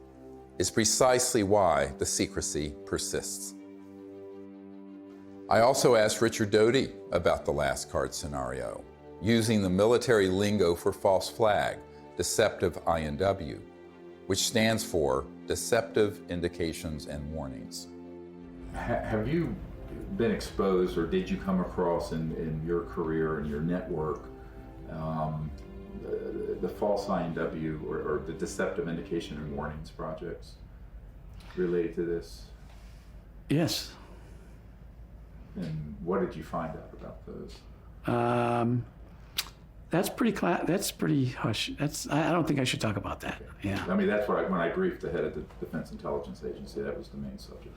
is precisely why the secrecy persists." I also asked Richard Doty about the last card scenario, using the military lingo for false flag, deceptive INW, which stands for Deceptive Indications and Warnings. Have you been exposed, or did you come across in your career and your network the false INW or the Deceptive Indication and Warnings projects related to this? Yes. And what did you find out about those? That's pretty hush. I don't think I should talk about that. Yeah. I mean, that's why when I briefed the head of the Defense Intelligence Agency, that was the main subject.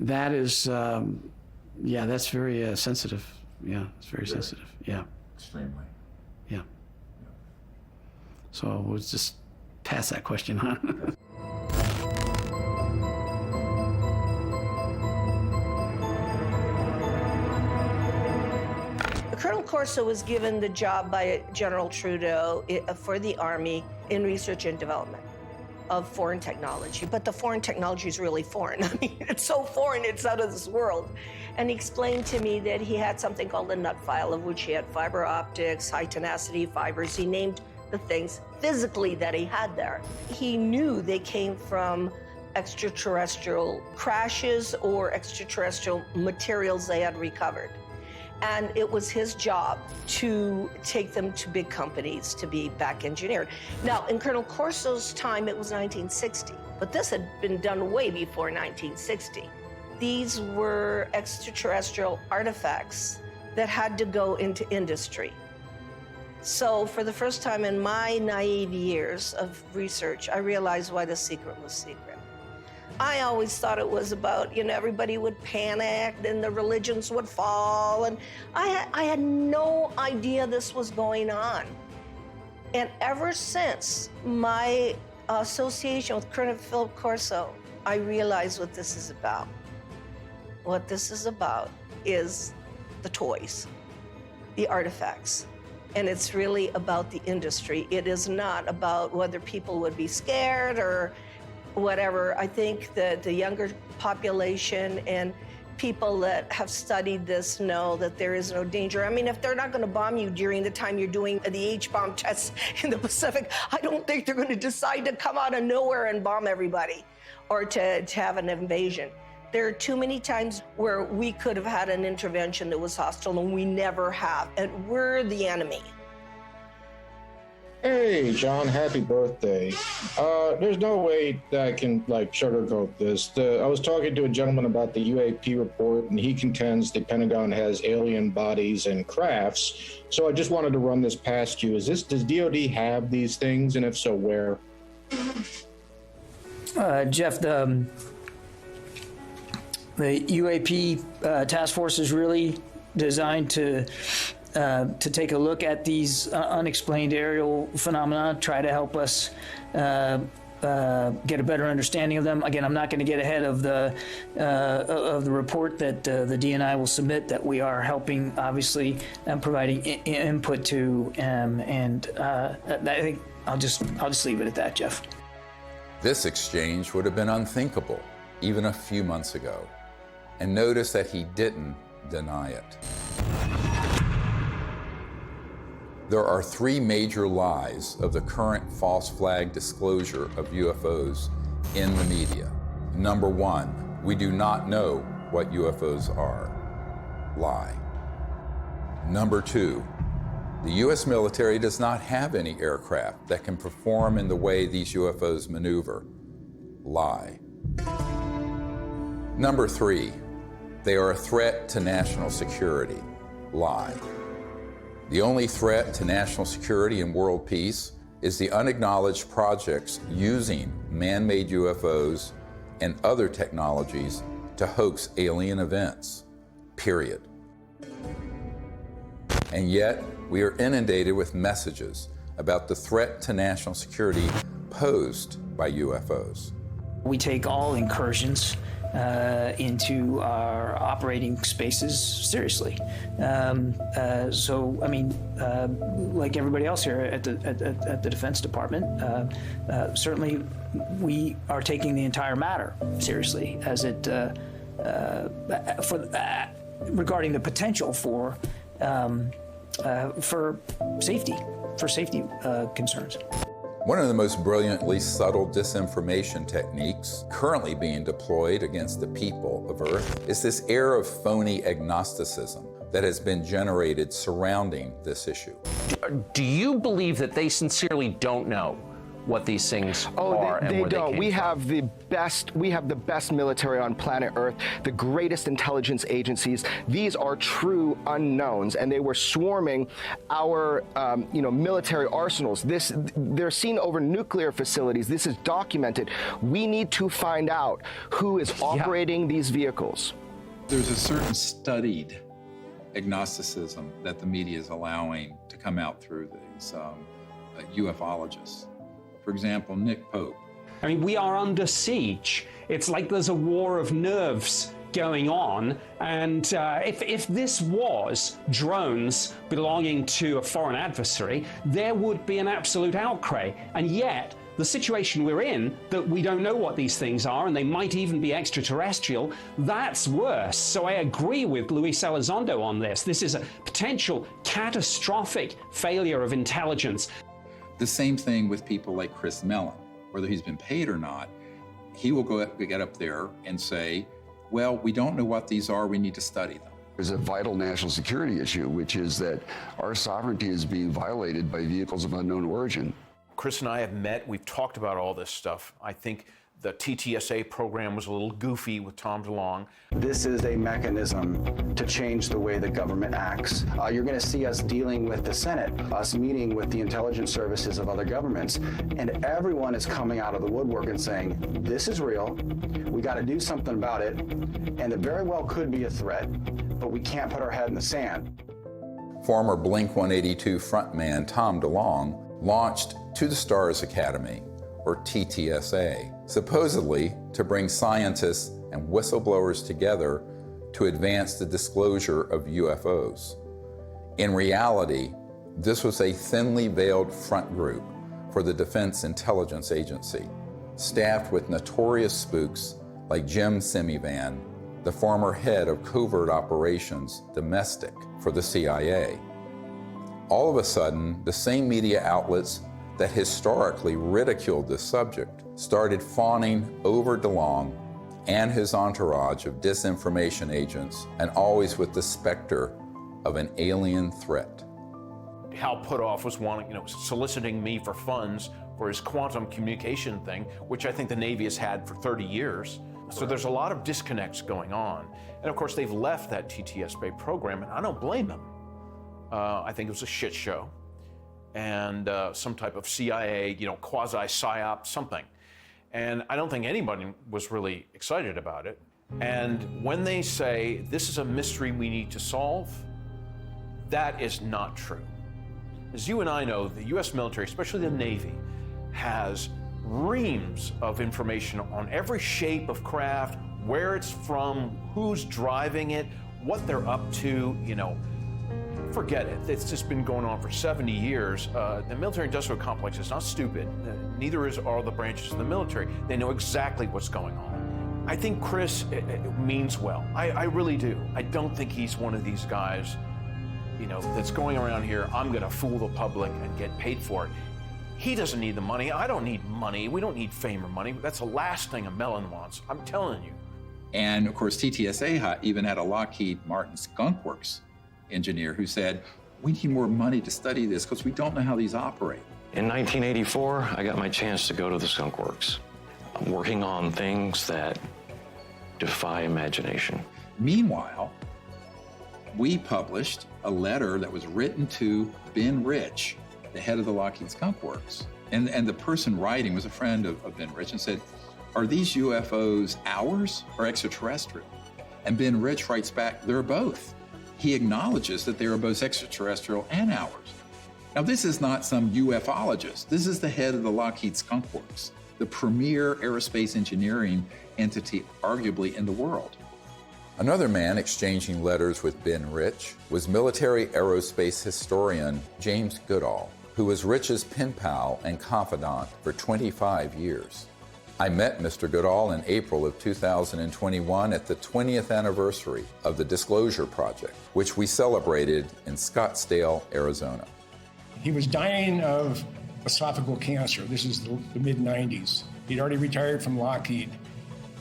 That is, that's very sensitive. Yeah, it's very sensitive. Yeah. Extremely. Yeah. So we'll just pass that question on. Colonel Corso was given the job by General Trudeau for the Army in research and development of foreign technology. But the foreign technology is really foreign. I mean, it's so foreign, it's out of this world. And he explained to me that he had something called a nut file, of which he had fiber optics, high tenacity fibers. He named the things physically that he had there. He knew they came from extraterrestrial crashes or extraterrestrial materials they had recovered. And it was his job to take them to big companies to be back engineered. Now, in Colonel Corso's time, it was 1960, but this had been done way before 1960. These were extraterrestrial artifacts that had to go into industry. So for the first time in my naive years of research, I realized why the secret was secret. I always thought it was about, everybody would panic, then the religions would fall, and I had no idea this was going on. And ever since my association with Colonel Philip Corso, I realized what this is about. What this is about is the toys, the artifacts. And it's really about the industry. It is not about whether people would be scared or whatever. I think that the younger population and people that have studied this know that there is no danger. I mean, if they're not going to bomb you during the time you're doing the H-bomb tests in the Pacific, I don't think they're going to decide to come out of nowhere and bomb everybody or to have an invasion. There are too many times where we could have had an intervention that was hostile, and we never have, and we're the enemy. Hey, John, happy birthday. There's no way that I can, sugarcoat this. I was talking to a gentleman about the UAP report, and he contends the Pentagon has alien bodies and crafts. So I just wanted to run this past you. Does DOD have these things, and if so, where? Jeff, the UAP task force is really designed to take a look at these unexplained aerial phenomena, try to help us get a better understanding of them. Again, I'm not going to get ahead of the report that the DNI will submit, that we are helping, obviously, and providing input to, and I think I'll just leave it at that, Jeff. This exchange would have been unthinkable even a few months ago. And notice that he didn't deny it. There are three major lies of the current false flag disclosure of UFOs in the media. Number one, we do not know what UFOs are. Lie. Number two, the U.S. military does not have any aircraft that can perform in the way these UFOs maneuver. Lie. Number three, they are a threat to national security. Lie. The only threat to national security and world peace is the unacknowledged projects using man-made UFOs and other technologies to hoax alien events. Period. And yet, we are inundated with messages about the threat to national security posed by UFOs. We take all incursions into our operating spaces seriously. So, I mean, like everybody else here at the Defense Department, certainly we are taking the entire matter seriously as it regarding the potential for safety concerns. One of the most brilliantly subtle disinformation techniques currently being deployed against the people of Earth is this air of phony agnosticism that has been generated surrounding this issue. Do you believe that they sincerely don't know what these things are and where they don't? We have the best military on planet Earth, the greatest intelligence agencies. These are true unknowns, and they were swarming our military arsenals. They're seen over nuclear facilities. This is documented. We need to find out who is operating these vehicles. There's a certain studied agnosticism that the media is allowing to come out through these ufologists. For example, Nick Pope. I mean, we are under siege. It's like there's a war of nerves going on. And if this was drones belonging to a foreign adversary, there would be an absolute outcry. And yet, the situation we're in, that we don't know what these things are, and they might even be extraterrestrial, that's worse. So I agree with Luis Elizondo on this. This is a potential catastrophic failure of intelligence. The same thing with people like Chris Mellon, whether he's been paid or not. he will get up there and say, well, we don't know what these are, we need to study them. There's a vital national security issue, which is that our sovereignty is being violated by vehicles of unknown origin. Chris and I have met, we've talked about all this stuff. I think the TTSA program was a little goofy with Tom DeLonge. This is a mechanism to change the way the government acts. You're going to see us dealing with the Senate, us meeting with the intelligence services of other governments, and everyone is coming out of the woodwork and saying, this is real, we got to do something about it, and it very well could be a threat, but we can't put our head in the sand. Former Blink-182 frontman Tom DeLonge launched To the Stars Academy, or TTSA, supposedly to bring scientists and whistleblowers together to advance the disclosure of UFOs. In reality, this was a thinly veiled front group for the Defense Intelligence Agency, staffed with notorious spooks like Jim Semivan, the former head of covert operations domestic for the CIA. All of a sudden, the same media outlets that historically ridiculed this subject started fawning over DeLonge and his entourage of disinformation agents, and always with the specter of an alien threat. Hal Puthoff was soliciting me for funds for his quantum communication thing, which I think the Navy has had for 30 years. So there's a lot of disconnects going on. And of course, they've left that TTSA program, and I don't blame them. I think it was a shit show. And some type of CIA, quasi-psyop, something. And I don't think anybody was really excited about it. And when they say, this is a mystery we need to solve, that is not true. As you and I know, the US military, especially the Navy, has reams of information on every shape of craft, where it's from, who's driving it, what they're up to, Forget it. It's just been going on for 70 years. The military-industrial complex is not stupid. Neither are the branches of the military. They know exactly what's going on. I think Chris means well. I really do. I don't think he's one of these guys, that's going around here, I'm going to fool the public and get paid for it. He doesn't need the money. I don't need money. We don't need fame or money. That's the last thing a melon wants. I'm telling you. And of course, TTSA even had a Lockheed Martin Skunk Works engineer who said, we need more money to study this because we don't know how these operate. In 1984, I got my chance to go to the Skunk Works. I'm working on things that defy imagination. Meanwhile, we published a letter that was written to Ben Rich, the head of the Lockheed Skunk Works. And the person writing was a friend of Ben Rich and said, are these UFOs ours or extraterrestrial? And Ben Rich writes back, they're both. He acknowledges that they are both extraterrestrial and ours. Now, this is not some ufologist. This is the head of the Lockheed Skunk Works, the premier aerospace engineering entity, arguably, in the world. Another man exchanging letters with Ben Rich was military aerospace historian James Goodall, who was Rich's pen pal and confidant for 25 years. I met Mr. Goodall in April of 2021 at the 20th anniversary of the Disclosure Project, which we celebrated in Scottsdale, Arizona. He was dying of esophageal cancer. This is the mid-90s. He'd already retired from Lockheed.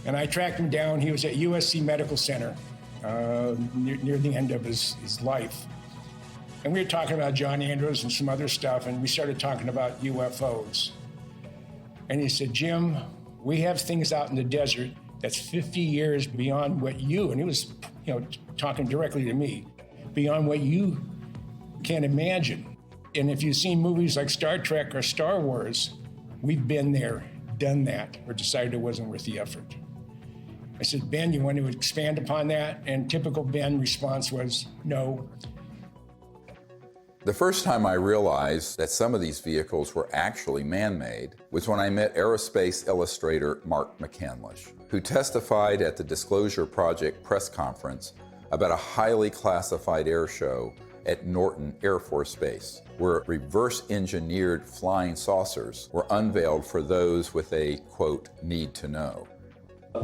And I tracked him down. He was at USC Medical Center near the end of his life. And we were talking about John Andrews and some other stuff, and we started talking about UFOs. And he said, Jim, we have things out in the desert that's 50 years beyond what you, and he was talking directly to me, beyond what you can imagine. And if you've seen movies like Star Trek or Star Wars, we've been there, done that, or decided it wasn't worth the effort. I said, Ben, you want to expand upon that? And typical Ben response was, no. The first time I realized that some of these vehicles were actually man-made was when I met aerospace illustrator Mark McCandlish, who testified at the Disclosure Project press conference about a highly classified air show at Norton Air Force Base, where reverse-engineered flying saucers were unveiled for those with a, quote, need to know.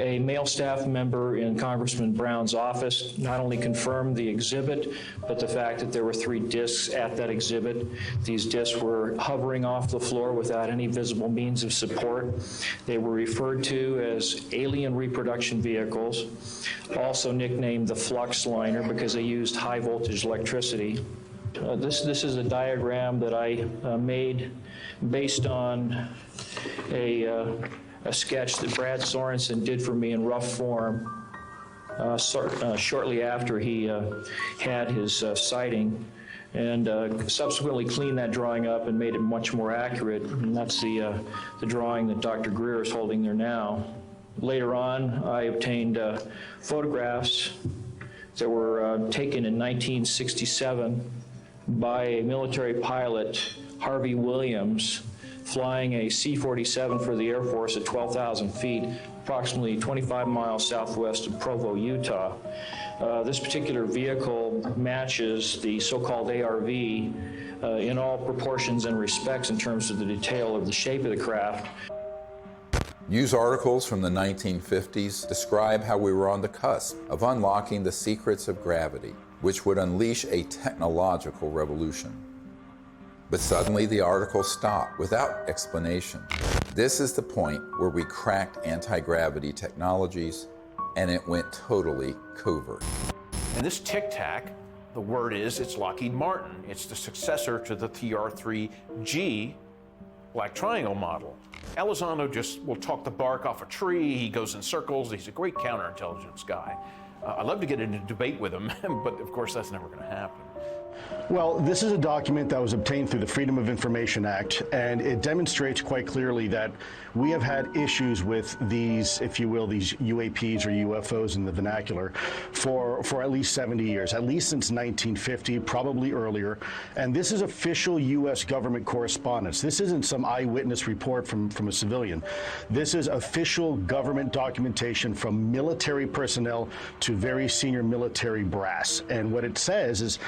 A male staff member in Congressman Brown's office not only confirmed the exhibit, but the fact that there were 3 discs at that exhibit. These discs were hovering off the floor without any visible means of support. They were referred to as alien reproduction vehicles, also nicknamed the flux liner because they used high voltage electricity. This is a diagram that I made based on a sketch that Brad Sorensen did for me in rough form shortly after he had his sighting, and subsequently cleaned that drawing up and made it much more accurate. And that's the drawing that Dr. Greer is holding there now. Later on, I obtained photographs that were taken in 1967 by a military pilot, Harvey Williams, flying a C-47 for the Air Force at 12,000 feet, approximately 25 miles southwest of Provo, Utah. This particular vehicle matches the so-called ARV in all proportions and respects in terms of the detail of the shape of the craft. News articles from the 1950s describe how we were on the cusp of unlocking the secrets of gravity, which would unleash a technological revolution. But suddenly the article stopped without explanation. This is the point where we cracked anti-gravity technologies and it went totally covert. And this Tic Tac, the word is, it's Lockheed Martin. It's the successor to the TR-3G Black Triangle model. Elizondo just will talk the bark off a tree. He goes in circles. He's a great counterintelligence guy. I'd love to get into a debate with him, but of course that's never going to happen. Well, this is a document that was obtained through the Freedom of Information Act, and it demonstrates quite clearly that we have had issues with these, if you will, these UAPs or UFOs in the vernacular for at least 70 years, at least since 1950, probably earlier. And this is official U.S. government correspondence. This isn't some eyewitness report from a civilian. This is official government documentation from military personnel to very senior military brass. And what it says is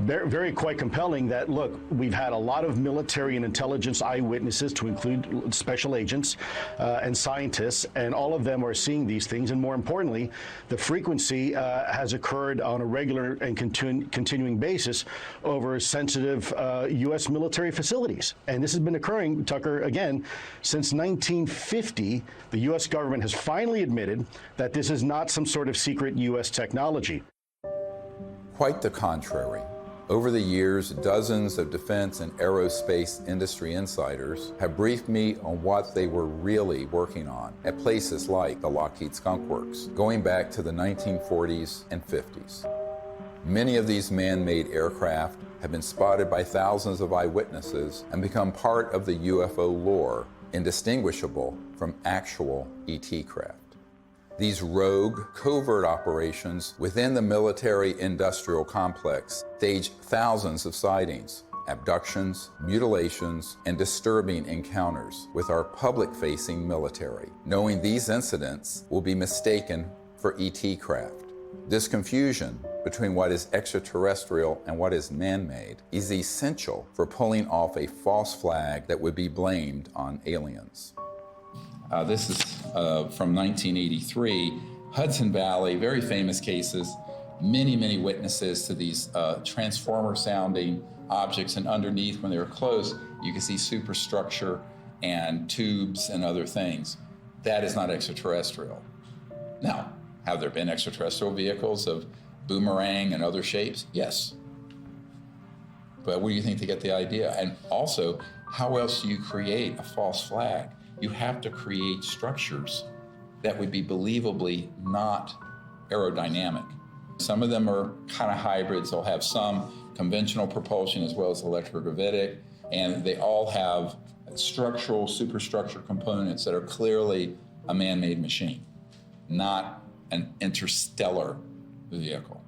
very quite compelling that, look, we've had a lot of military and intelligence eyewitnesses, to include special agents and scientists, and all of them are seeing these things. And more importantly, the frequency has occurred on a regular and continuing basis over sensitive U.S. military facilities. And this has been occurring, Tucker, again, since 1950. The U.S. government has finally admitted that this is not some sort of secret U.S. technology. Quite the contrary. Over the years, dozens of defense and aerospace industry insiders have briefed me on what they were really working on at places like the Lockheed Skunk Works, going back to the 1940s and 50s. Many of these man-made aircraft have been spotted by thousands of eyewitnesses and become part of the UFO lore, indistinguishable from actual ET craft. These rogue, covert operations within the military-industrial complex stage thousands of sightings, abductions, mutilations, and disturbing encounters with our public-facing military, knowing these incidents will be mistaken for ET craft. This confusion between what is extraterrestrial and what is man-made is essential for pulling off a false flag that would be blamed on aliens. This is from 1983, Hudson Valley, very famous cases, many witnesses to these transformer-sounding objects, and underneath, when they were close, you can see superstructure and tubes and other things. That is not extraterrestrial. Now, have there been extraterrestrial vehicles of boomerang and other shapes? Yes. But where do you think they get the idea? And also, how else do you create a false flag? You have to create structures that would be believably not aerodynamic. Some of them are kind of hybrids. They'll have some conventional propulsion as well as electrogravitic, and they all have structural, superstructure components that are clearly a man-made machine, not an interstellar vehicle.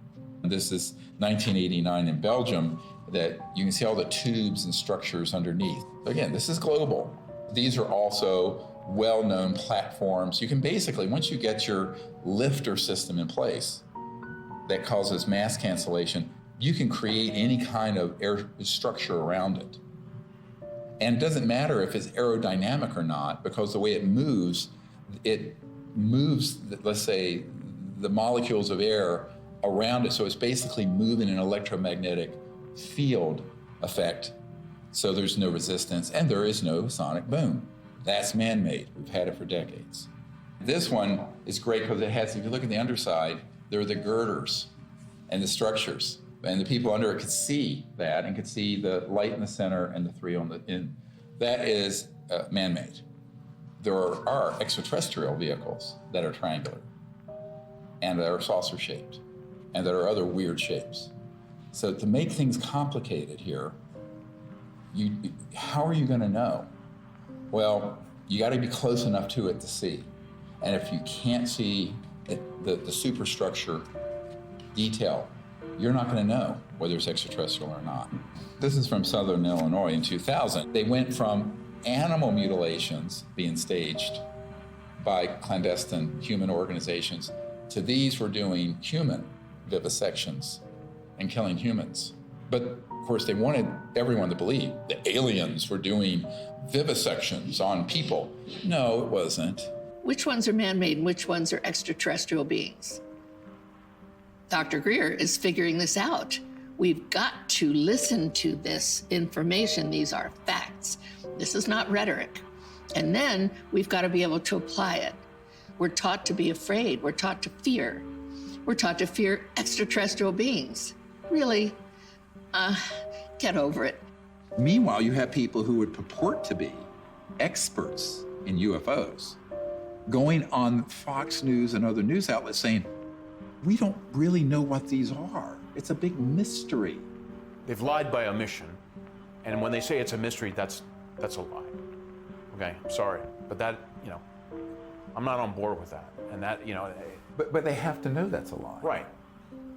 This is 1989 in Belgium, that you can see all the tubes and structures underneath. Again, this is global. These are also well-known platforms. You can basically, once you get your lifter system in place that causes mass cancellation, you can create any kind of air structure around it. And it doesn't matter if it's aerodynamic or not, because the way it moves, it moves, let's say, the molecules of air around it. So it's basically moving an electromagnetic field effect. So there's no resistance and there is no sonic boom. That's man-made. We've had it for decades. This one is great because it has, if you look at the underside, there are the girders and the structures. And the people under it could see that and could see the light in the center and the three on the end. That is man-made. There are extraterrestrial vehicles that are triangular and that are saucer-shaped and that are other weird shapes. So to make things complicated here, how are you going to know? Well, you got to be close enough to it to see. And if you can't see the superstructure detail, you're not going to know whether it's extraterrestrial or not. This is from Southern Illinois in 2000. They went from animal mutilations being staged by clandestine human organizations to these were doing human vivisections and killing humans. But of course, they wanted everyone to believe the aliens were doing vivisections on people. No, it wasn't. Which ones are man-made and which ones are extraterrestrial beings? Dr. Greer is figuring this out. We've got to listen to this information. These are facts. This is not rhetoric. And then we've got to be able to apply it. We're taught to be afraid. We're taught to fear. We're taught to fear extraterrestrial beings. Really? Get over it. Meanwhile, you have people who would purport to be experts in UFOs going on Fox News and other news outlets saying, we don't really know what these are. It's a big mystery. They've lied by omission. And when they say it's a mystery, that's a lie. Okay, I'm sorry. But that, I'm not on board with that. And that, But they have to know that's a lie. Right.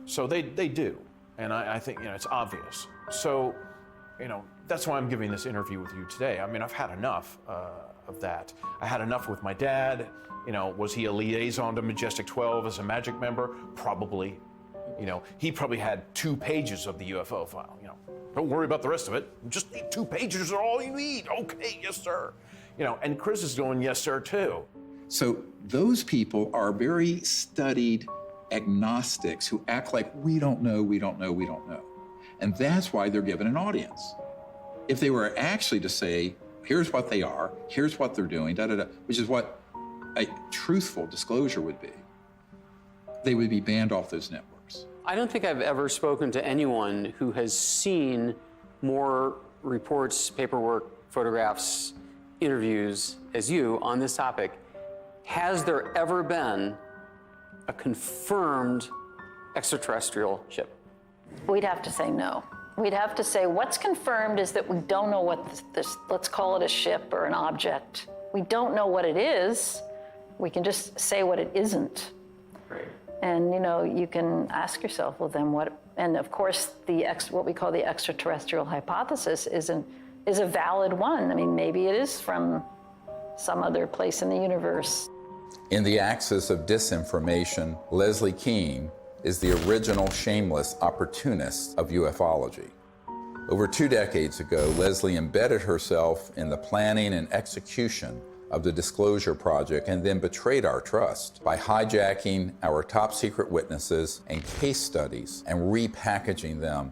So they do. And I think, it's obvious. So, that's why I'm giving this interview with you today. I mean, I've had enough of that. I had enough with my dad. Was he a liaison to Majestic 12 as a magic member? Probably. He probably had 2 pages of the UFO file. Don't worry about the rest of it. Just 2 pages are all you need. Okay, yes, sir. And Chris is going, yes, sir, too. So those people are very studied agnostics who act like we don't know. And that's why they're given an audience. If they were actually to say, here's what they are, here's what they're doing, which is what a truthful disclosure would be, they would be banned off those networks. I don't think I've ever spoken to anyone who has seen more reports, paperwork, photographs, interviews as you on this topic. Has there ever been a confirmed extraterrestrial ship? We'd have to say no. We'd have to say what's confirmed is that we don't know what this, let's call it a ship or an object. We don't know what it is. We can just say what it isn't. Right. And you can ask yourself, well then what, and of course what we call the extraterrestrial hypothesis is a valid one. I mean, maybe it is from some other place in the universe. In the axis of disinformation, Leslie Kean is the original shameless opportunist of ufology. Over 2 decades ago, Leslie embedded herself in the planning and execution of the Disclosure Project and then betrayed our trust by hijacking our top secret witnesses and case studies and repackaging them.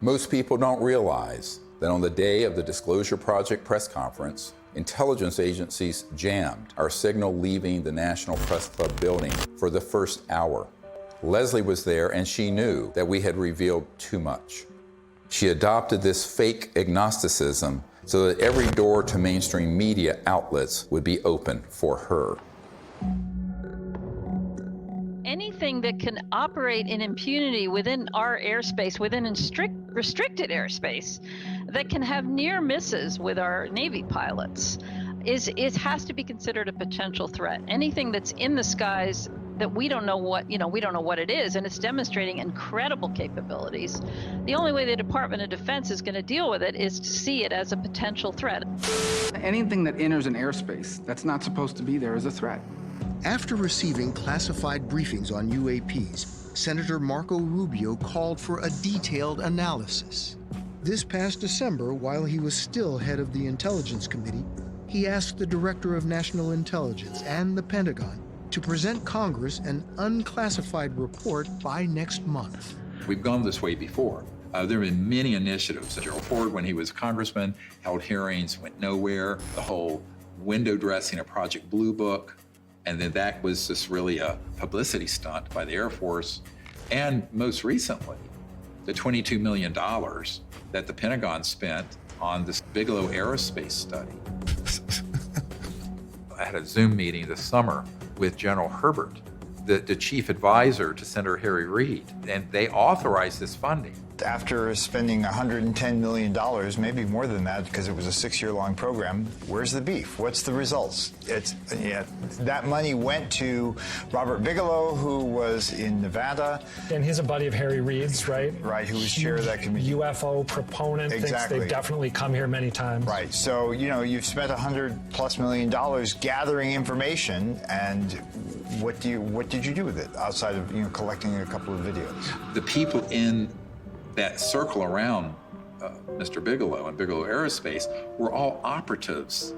Most people don't realize that on the day of the Disclosure Project press conference, intelligence agencies jammed our signal leaving the National Press Club building for the first hour. Leslie was there and she knew that we had revealed too much. She adopted this fake agnosticism so that every door to mainstream media outlets would be open for her. Anything that can operate in impunity within our airspace, within restricted airspace, that can have near misses with our Navy pilots, it has to be considered a potential threat. Anything that's in the skies that we don't know what it is, and it's demonstrating incredible capabilities. The only way the Department of Defense is going to deal with it is to see it as a potential threat. Anything that enters an airspace that's not supposed to be there is a threat. After receiving classified briefings on UAPs, Senator Marco Rubio called for a detailed analysis. This past December, while he was still head of the Intelligence Committee, he asked the Director of National Intelligence and the Pentagon to present Congress an unclassified report by next month. We've gone this way before. There have been many initiatives. Gerald Ford, when he was a congressman, held hearings, went nowhere. The whole window dressing of Project Blue Book, and then that was just really a publicity stunt by the Air Force. And most recently, the $22 million that the Pentagon spent on this Bigelow aerospace study. I had a Zoom meeting this summer with General Herbert, the chief advisor to Senator Harry Reid, and they authorized this funding. After spending $110 million, maybe more than that, because it was a 6-year-long program, where's the beef? What's the results? That money went to Robert Bigelow, who was in Nevada. And he's a buddy of Harry Reid's, right? Right, who was chair of that committee. UFO proponent. Exactly. Thinks they've definitely come here many times. Right, so, you've spent $100+ million gathering information, and what did you do with it outside of, collecting a couple of videos? The people in that circle around Mr. Bigelow and Bigelow Aerospace were all operatives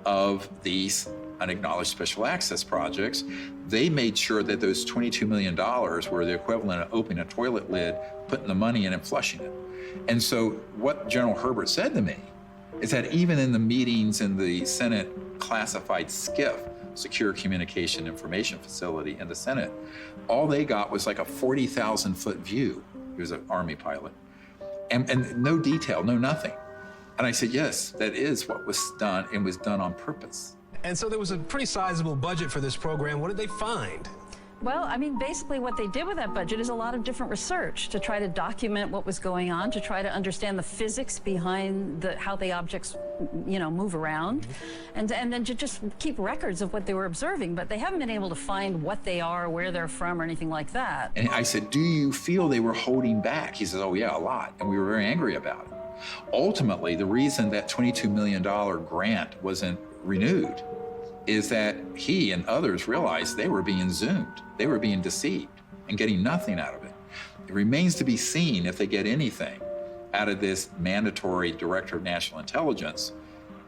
of these unacknowledged special access projects. They made sure that those $22 million were the equivalent of opening a toilet lid, putting the money in and flushing it. And so what General Herbert said to me is that even in the meetings in the Senate classified SCIF, Secure Communication Information Facility in the Senate, all they got was like a 40,000-foot view. He was an Army pilot. And no detail, no nothing. And I said, yes, that is what was done, and was done on purpose. And so there was a pretty sizable budget for this program. What did they find? Well, I mean, basically what they did with that budget is a lot of different research to try to document what was going on, to try to understand the physics behind how the objects, move around, and then to just keep records of what they were observing. But they haven't been able to find what they are, where they're from, or anything like that. And I said, do you feel they were holding back? He says, oh yeah, a lot. And we were very angry about it. Ultimately, the reason that $22 million grant wasn't renewed is that he and others realized they were being zoomed. They were being deceived and getting nothing out of it. It remains to be seen if they get anything out of this mandatory Director of National Intelligence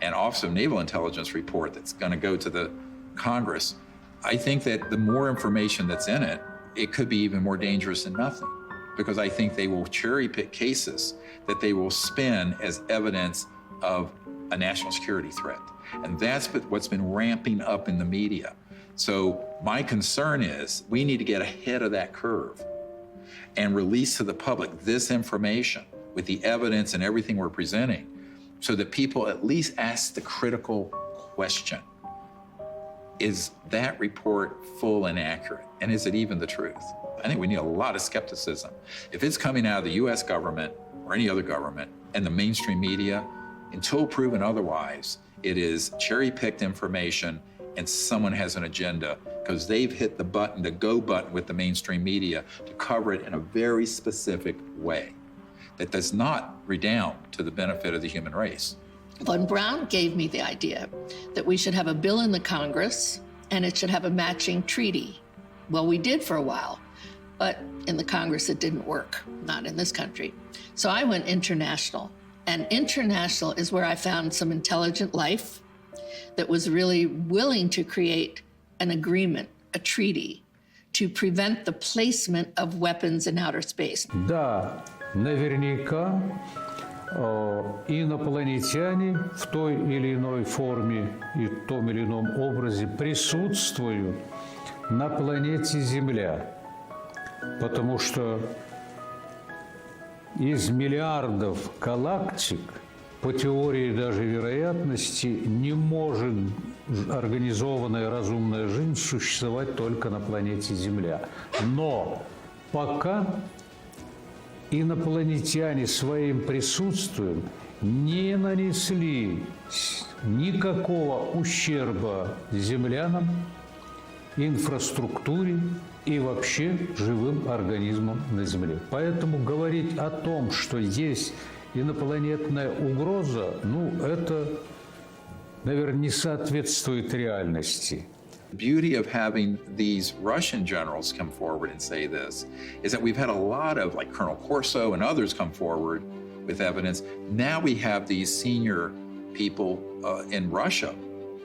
and Office of Naval Intelligence report that's going to go to the Congress. I think that the more information that's in it, it could be even more dangerous than nothing, because I think they will cherry pick cases that they will spin as evidence of a national security threat. And that's what's been ramping up in the media. So my concern is we need to get ahead of that curve and release to the public this information with the evidence and everything we're presenting, so that people at least ask the critical question: is that report full and accurate? And is it even the truth? I think we need a lot of skepticism. If it's coming out of the US government or any other government and the mainstream media, until proven otherwise, it is cherry-picked information and someone has an agenda because they've hit the button, the go button with the mainstream media to cover it in a very specific way that does not redound to the benefit of the human race. Von Braun gave me the idea that we should have a bill in the Congress and it should have a matching treaty. Well, we did for a while, but in the Congress it didn't work, not in this country. So I went international. And international is where I found some intelligent life that was really willing to create an agreement, a treaty, to prevent the placement of weapons in outer space. Да, наверняка инопланетяне в той или иной форме и в том или ином образе присутствуют на планете Земля, потому что из миллиардов галактик, по теории даже вероятности, не может организованная разумная жизнь существовать только на планете Земля. Но пока инопланетяне своим присутствием не нанесли никакого ущерба землянам, инфраструктуре и вообще живым организмам на Земле. Поэтому говорить о том, что есть инопланетная угроза, это, наверное, не соответствует реальности. The beauty of having these Russian generals come forward and say this is that we've had a lot of, like Colonel Corso and others, come forward with evidence. Now we have these senior people in Russia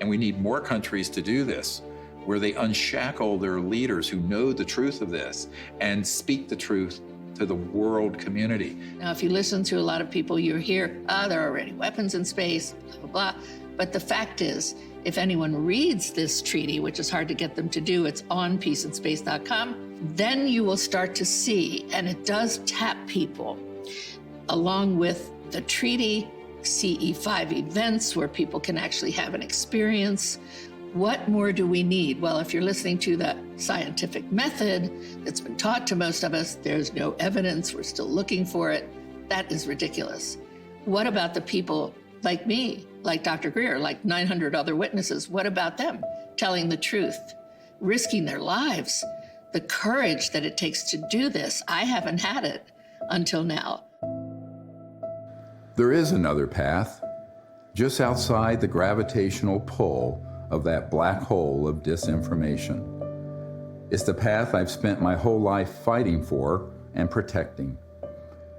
And we need more countries to do this, where they unshackle their leaders who know the truth of this and speak the truth to the world community. Now, if you listen to a lot of people, you hear, there are already weapons in space, blah, blah, blah. But the fact is, if anyone reads this treaty, which is hard to get them to do, it's on peaceandspace.com, then you will start to see, and it does tap people, along with the treaty, CE5 events where people can actually have an experience. What more do we need? Well, if you're listening to the scientific method that's been taught to most of us, there's no evidence, we're still looking for it. That is ridiculous. What about the people like me, like Dr. Greer, like 900 other witnesses? What about them telling the truth, risking their lives? The courage that it takes to do this, I haven't had it until now. There is another path, just outside the gravitational pull of that black hole of disinformation. It's the path I've spent my whole life fighting for and protecting.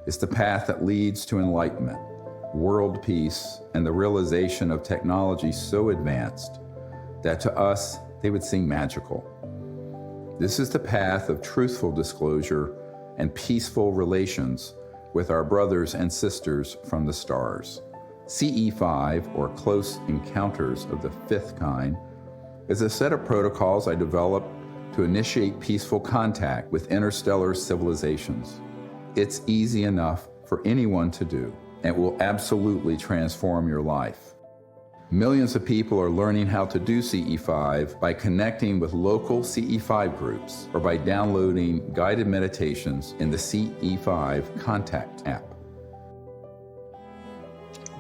It's the path that leads to enlightenment, world peace, and the realization of technology so advanced that to us, they would seem magical. This is the path of truthful disclosure and peaceful relations with our brothers and sisters from the stars. CE5, or Close Encounters of the Fifth Kind, is a set of protocols I developed to initiate peaceful contact with interstellar civilizations. It's easy enough for anyone to do, and will absolutely transform your life. Millions of people are learning how to do CE5 by connecting with local CE5 groups or by downloading guided meditations in the CE5 Contact app.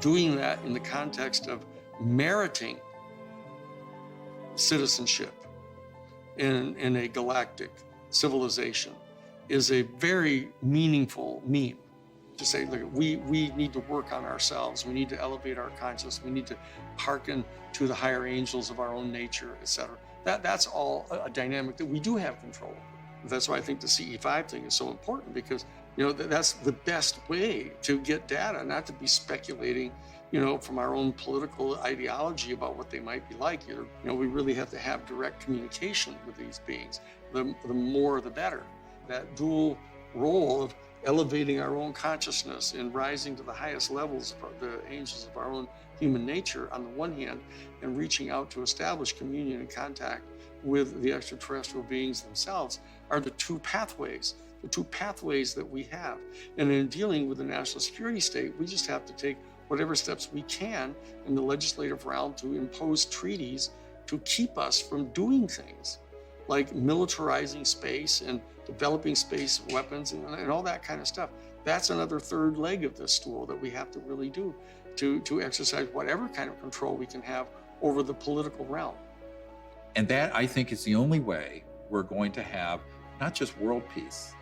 Doing that in the context of meriting citizenship in a galactic civilization is a very meaningful meme. To say, look, we need to work on ourselves. We need to elevate our consciousness. We need to hearken to the higher angels of our own nature, etc. That's all a dynamic that we do have control over. That's why I think the CE5 thing is so important, because that's the best way to get data, not to be speculating, from our own political ideology about what they might be like. We really have to have direct communication with these beings. The more, the better. That dual role of elevating our own consciousness and rising to the highest levels of the angels of our own human nature on the one hand, and reaching out to establish communion and contact with the extraterrestrial beings themselves are the two pathways that we have. And in dealing with the national security state, we just have to take whatever steps we can in the legislative realm to impose treaties to keep us from doing things like militarizing space and developing space weapons and all that kind of stuff. That's another third leg of this stool that we have to really do to exercise whatever kind of control we can have over the political realm. And that, I think, is the only way we're going to have not just world peace.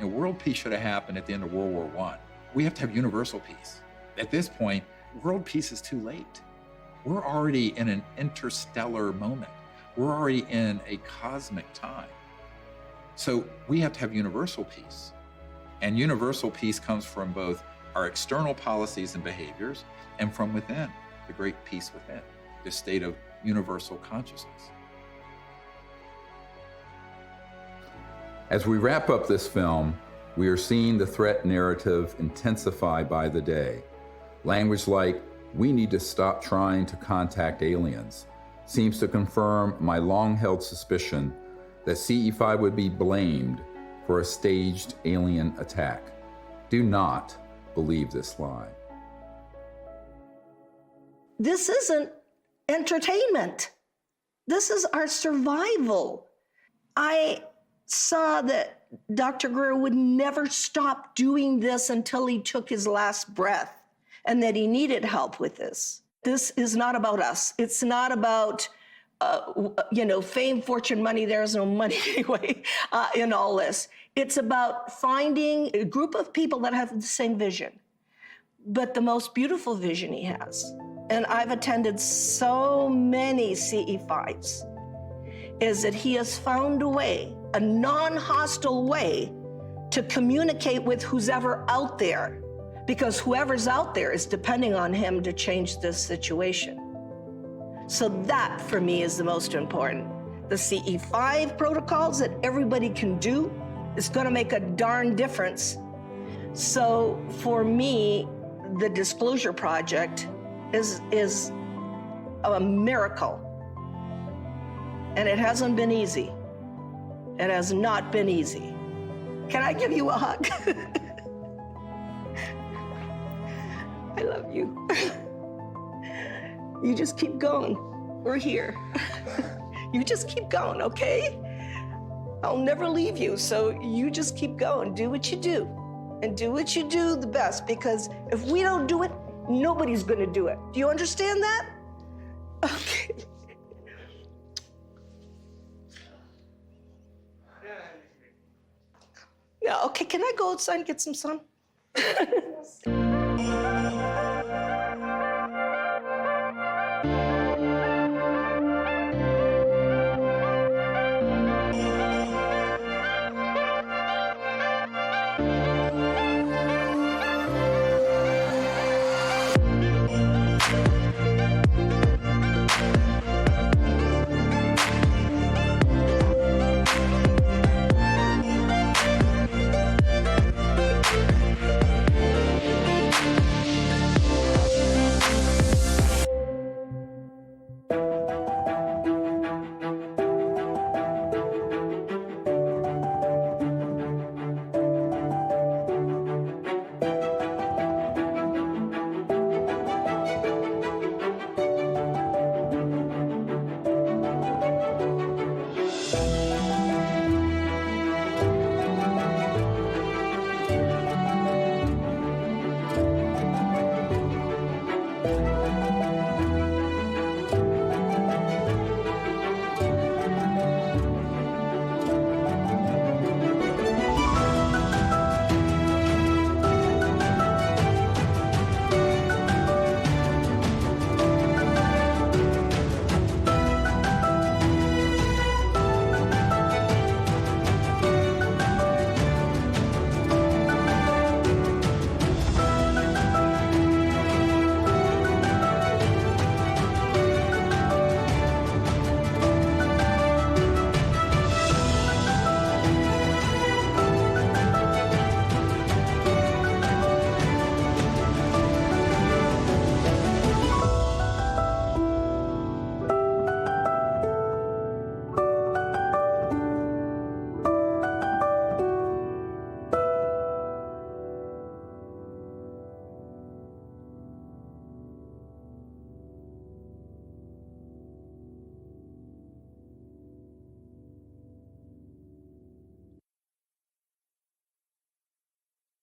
World peace should have happened at the end of World War I. We have to have universal peace. At this point, world peace is too late. We're already in an interstellar moment. We're already in a cosmic time. So we have to have universal peace. And universal peace comes from both our external policies and behaviors and from within, the great peace within, the state of universal consciousness. As we wrap up this film, we are seeing the threat narrative intensify by the day. Language like, "We need to stop trying to contact aliens," seems to confirm my long-held suspicion that CE5 would be blamed for a staged alien attack. Do not believe this lie. This isn't entertainment. This is our survival. I saw that Dr. Greer would never stop doing this until he took his last breath, and that he needed help with this. This is not about us. It's not about, fame, fortune, money. There's no money anyway in all this. It's about finding a group of people that have the same vision, but the most beautiful vision he has. And I've attended so many CE5s, is that he has found a way, a non-hostile way, to communicate with who's ever out there, because whoever's out there is depending on him to change this situation. So that, for me, is the most important. The CE5 protocols that everybody can do is going to make a darn difference. So for me, the Disclosure Project is a miracle. And it hasn't been easy. It has not been easy. Can I give you a hug? I love you. You just keep going. We're here. You just keep going, okay? I'll never leave you, so you just keep going. Do what you do. And do what you do the best, because if we don't do it, nobody's gonna do it. Do you understand that? Okay. Yeah, okay, can I go outside and get some sun?